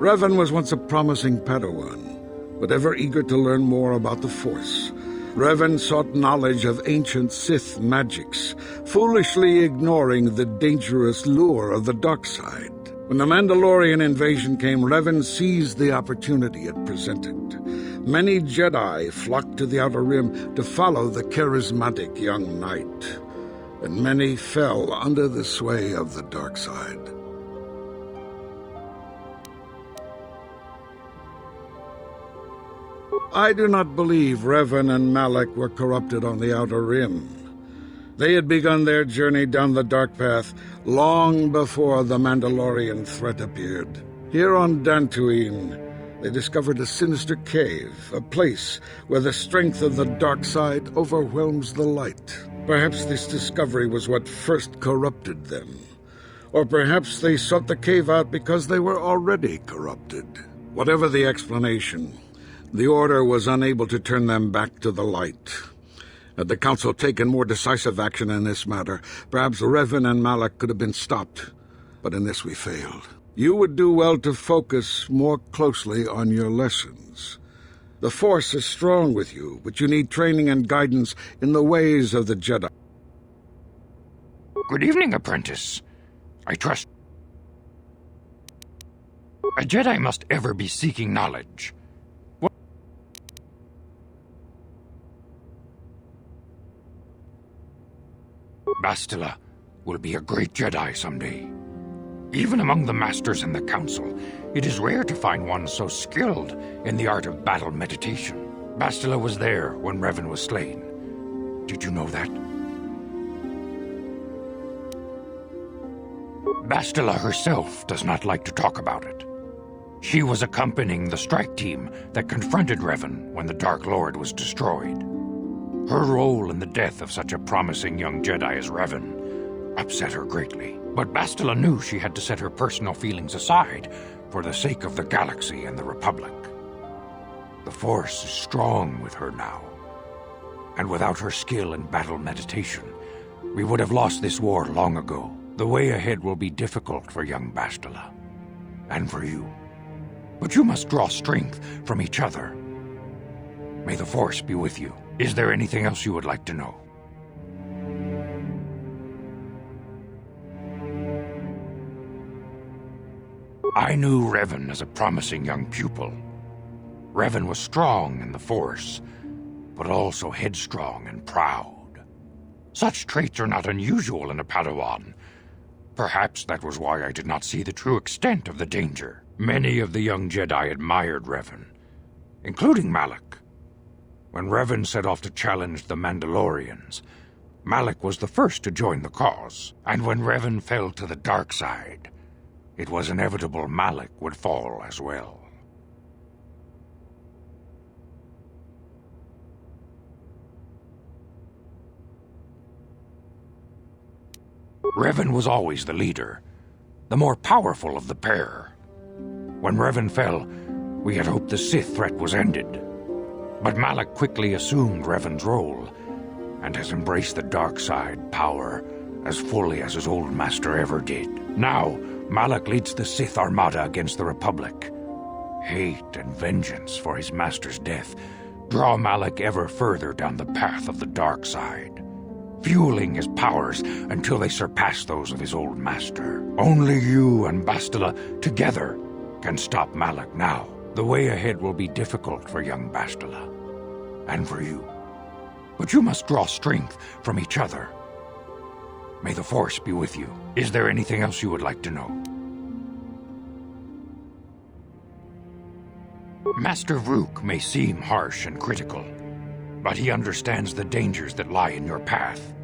Revan was once a promising Padawan, but ever eager to learn more about the Force. Revan sought knowledge of ancient Sith magics, foolishly ignoring the dangerous lure of the dark side. When the Mandalorian invasion came, Revan seized the opportunity it presented. Many Jedi flocked to the Outer Rim to follow the charismatic young knight, and many fell under the sway of the dark side. I do not believe Revan and Malak were corrupted on the Outer Rim. They had begun their journey down the dark path long before the Mandalorian threat appeared. Here on Dantooine, they discovered a sinister cave, a place where the strength of the dark side overwhelms the light. Perhaps this discovery was what first corrupted them. Or perhaps they sought the cave out because they were already corrupted. Whatever the explanation, the Order was unable to turn them back to the light. Had the Council taken more decisive action in this matter, perhaps Revan and Malak could have been stopped. but in this we failed. You would do well to focus more closely on your lessons. The Force is strong with you, but you need training and guidance in the ways of the Jedi. Good evening, apprentice. I trust... A Jedi must ever be seeking knowledge. Bastila will be a great Jedi someday. Even among the Masters and the Council, it is rare to find one so skilled in the art of battle meditation. Bastila was there when Revan was slain. Did you know that? Bastila herself does not like to talk about it. She was accompanying the strike team that confronted Revan when the Dark Lord was destroyed. Her role in the death of such a promising young Jedi as Revan upset her greatly. But Bastila knew she had to set her personal feelings aside for the sake of the galaxy and the Republic. The Force is strong with her now, and without her skill in battle meditation, we would have lost this war long ago. The way ahead will be difficult for young Bastila, and for you. But you must draw strength from each other. May the Force be with you. Is there anything else you would like to know? I knew Revan as a promising young pupil. Revan was strong in the Force, but also headstrong and proud. Such traits are not unusual in a Padawan. Perhaps that was why I did not see the true extent of the danger. Many of the young Jedi admired Revan, including Malak. When Revan set off to challenge the Mandalorians, Malak was the first to join the cause. And when Revan fell to the dark side, it was inevitable Malak would fall as well. Revan was always the leader, the more powerful of the pair. When Revan fell, we had hoped the Sith threat was ended. But Malak quickly assumed Revan's role, and has embraced the dark side power as fully as his old master ever did. Now, Malak leads the Sith Armada against the Republic. Hate and vengeance for his master's death draw Malak ever further down the path of the dark side, fueling his powers until they surpass those of his old master. Only you and Bastila together can stop Malak now. The way ahead will be difficult for young Bastila, and for you. But you must draw strength from each other. May the Force be with you. Is there anything else you would like to know? Master Vrook may seem harsh and critical, but he understands the dangers that lie in your path.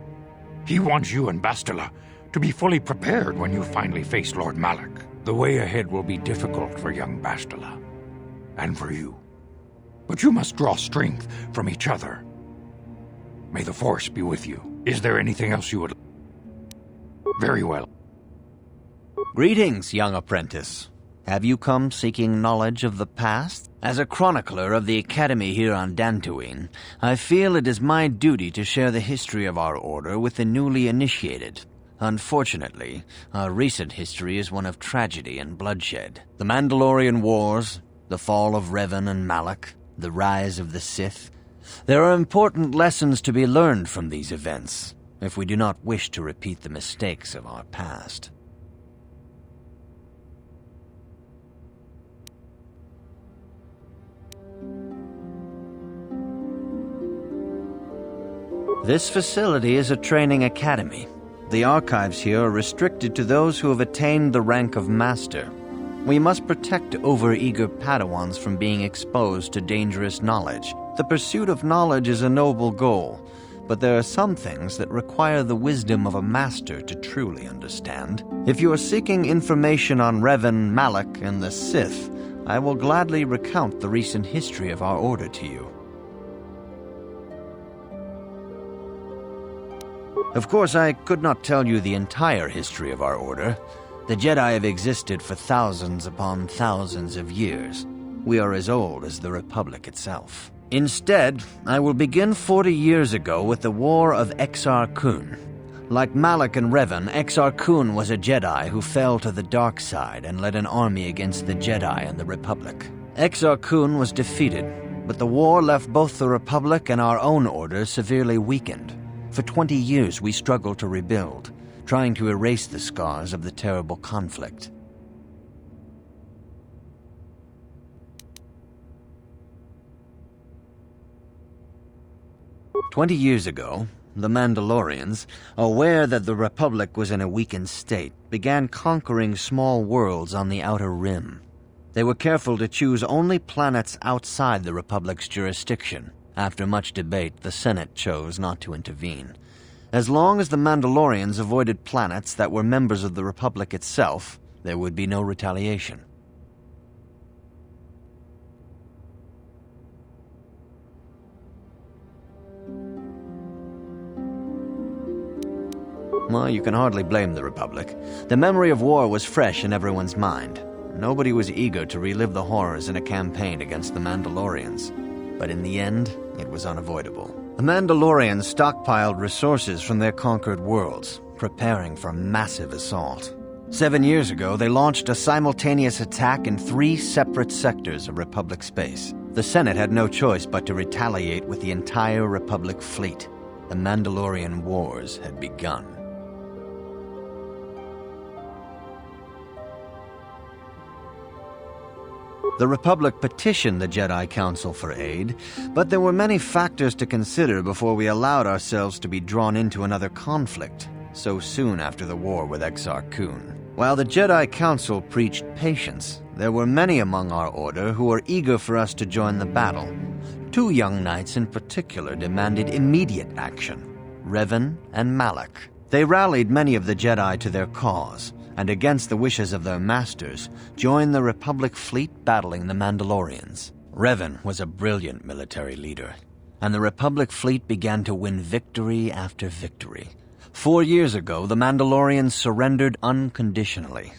He wants you and Bastila to be fully prepared when you finally face Lord Malak. The way ahead will be difficult for young Bastila, and for you. But you must draw strength from each other. May the Force be with you. Is there anything else you would... Very well. Greetings, young apprentice. Have you come seeking knowledge of the past? As a chronicler of the Academy here on Dantooine, I feel it is my duty to share the history of our order with the newly initiated. Unfortunately, our recent history is one of tragedy and bloodshed. The Mandalorian Wars, the fall of Revan and Malak, the rise of the Sith. There are important lessons to be learned from these events, if we do not wish to repeat the mistakes of our past. This facility is a training academy. The archives here are restricted to those who have attained the rank of Master. We must protect overeager Padawans from being exposed to dangerous knowledge. The pursuit of knowledge is a noble goal, but there are some things that require the wisdom of a master to truly understand. If you are seeking information on Revan, Malak, and the Sith, I will gladly recount the recent history of our order to you. Of course, I could not tell you the entire history of our order. The Jedi have existed for thousands upon thousands of years. We are as old as the Republic itself. Instead, I will begin 40 years ago with the War of Exar Kun. Like Malak and Revan, Exar Kun was a Jedi who fell to the dark side and led an army against the Jedi and the Republic. Exar Kun was defeated, but the war left both the Republic and our own order severely weakened. For 20 years we struggled to rebuild, trying to erase the scars of the terrible conflict. "20 years ago, the Mandalorians, aware that the Republic was in a weakened state, began conquering small worlds on the Outer Rim. They were careful to choose only planets outside the Republic's jurisdiction. After much debate, the Senate chose not to intervene. As long as the Mandalorians avoided planets that were members of the Republic itself, there would be no retaliation. Well, you can hardly blame the Republic. The memory of war was fresh in everyone's mind. Nobody was eager to relive the horrors in a campaign against the Mandalorians. But in the end, it was unavoidable. The Mandalorians stockpiled resources from their conquered worlds, preparing for a massive assault. 7 years ago, they launched a simultaneous attack in 3 separate sectors of Republic space. The Senate had no choice but to retaliate with the entire Republic fleet. The Mandalorian Wars had begun. The Republic petitioned the Jedi Council for aid, but there were many factors to consider before we allowed ourselves to be drawn into another conflict, so soon after the war with Exar Kun. While the Jedi Council preached patience, there were many among our order who were eager for us to join the battle. 2 young knights in particular demanded immediate action, Revan and Malak. They rallied many of the Jedi to their cause, and against the wishes of their masters, joined the Republic fleet battling the Mandalorians. Revan was a brilliant military leader, and the Republic fleet began to win victory after victory. 4 years ago, the Mandalorians surrendered unconditionally.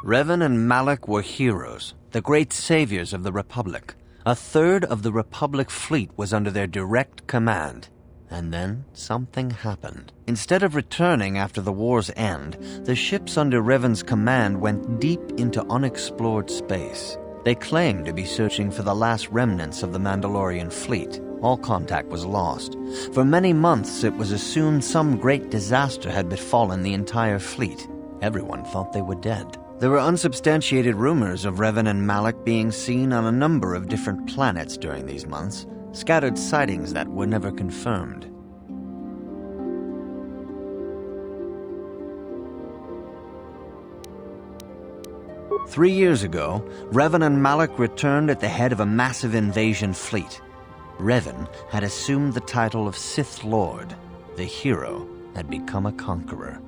Revan and Malak were heroes, the great saviors of the Republic. 1/3 of the Republic fleet was under their direct command. And then something happened. Instead of returning after the war's end, the ships under Revan's command went deep into unexplored space. They claimed to be searching for the last remnants of the Mandalorian fleet. All contact was lost. For many months it was assumed some great disaster had befallen the entire fleet. Everyone thought they were dead. There were unsubstantiated rumors of Revan and Malak being seen on a number of different planets during these months, scattered sightings that were never confirmed. Three years ago, Revan and Malak returned at the head of a massive invasion fleet. Revan had assumed the title of Sith Lord. The hero had become a conqueror.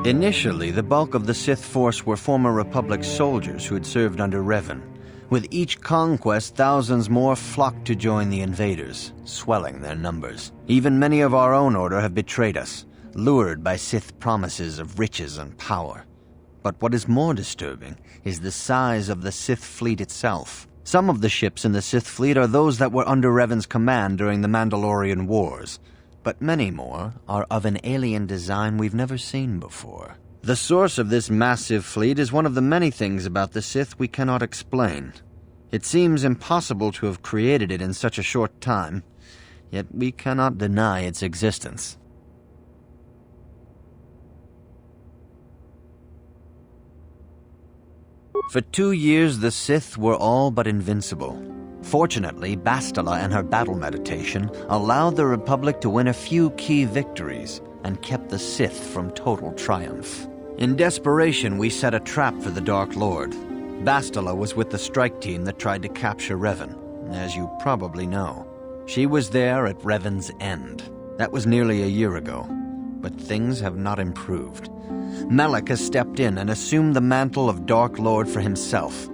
Initially, the bulk of the Sith force were former Republic soldiers who had served under Revan. With each conquest, thousands more flocked to join the invaders, swelling their numbers. Even many of our own order have betrayed us, lured by Sith promises of riches and power. But what is more disturbing is the size of the Sith fleet itself. Some of the ships in the Sith fleet are those that were under Revan's command during the Mandalorian Wars, but many more are of an alien design we've never seen before. The source of this massive fleet is one of the many things about the Sith we cannot explain. It seems impossible to have created it in such a short time, yet we cannot deny its existence. For 2 years, the Sith were all but invincible. Fortunately, Bastila and her battle meditation allowed the Republic to win a few key victories and kept the Sith from total triumph. In desperation, we set a trap for the Dark Lord. Bastila was with the strike team that tried to capture Revan, as you probably know. She was there at Revan's end. That was nearly a year ago, but things have not improved. Malak has stepped in and assumed the mantle of Dark Lord for himself,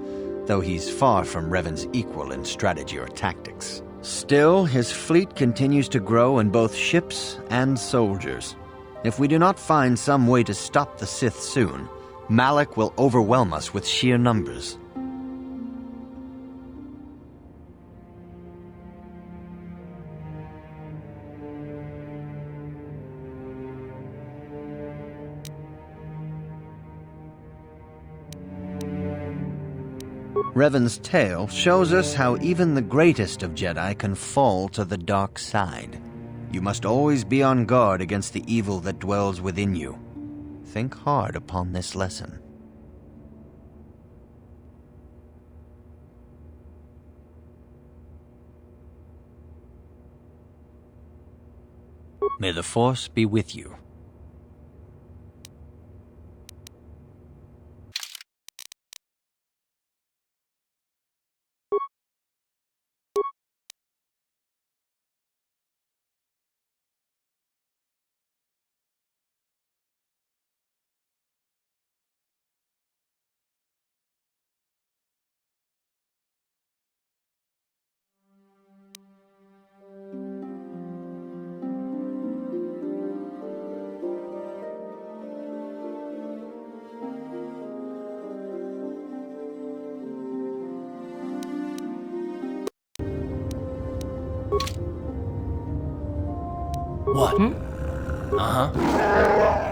though he's far from Revan's equal in strategy or tactics. Still, his fleet continues to grow in both ships and soldiers. If we do not find some way to stop the Sith soon, Malak will overwhelm us with sheer numbers. Revan's tale shows us how even the greatest of Jedi can fall to the dark side. You must always be on guard against the evil that dwells within you. Think hard upon this lesson. May the Force be with you. What? Uh-huh.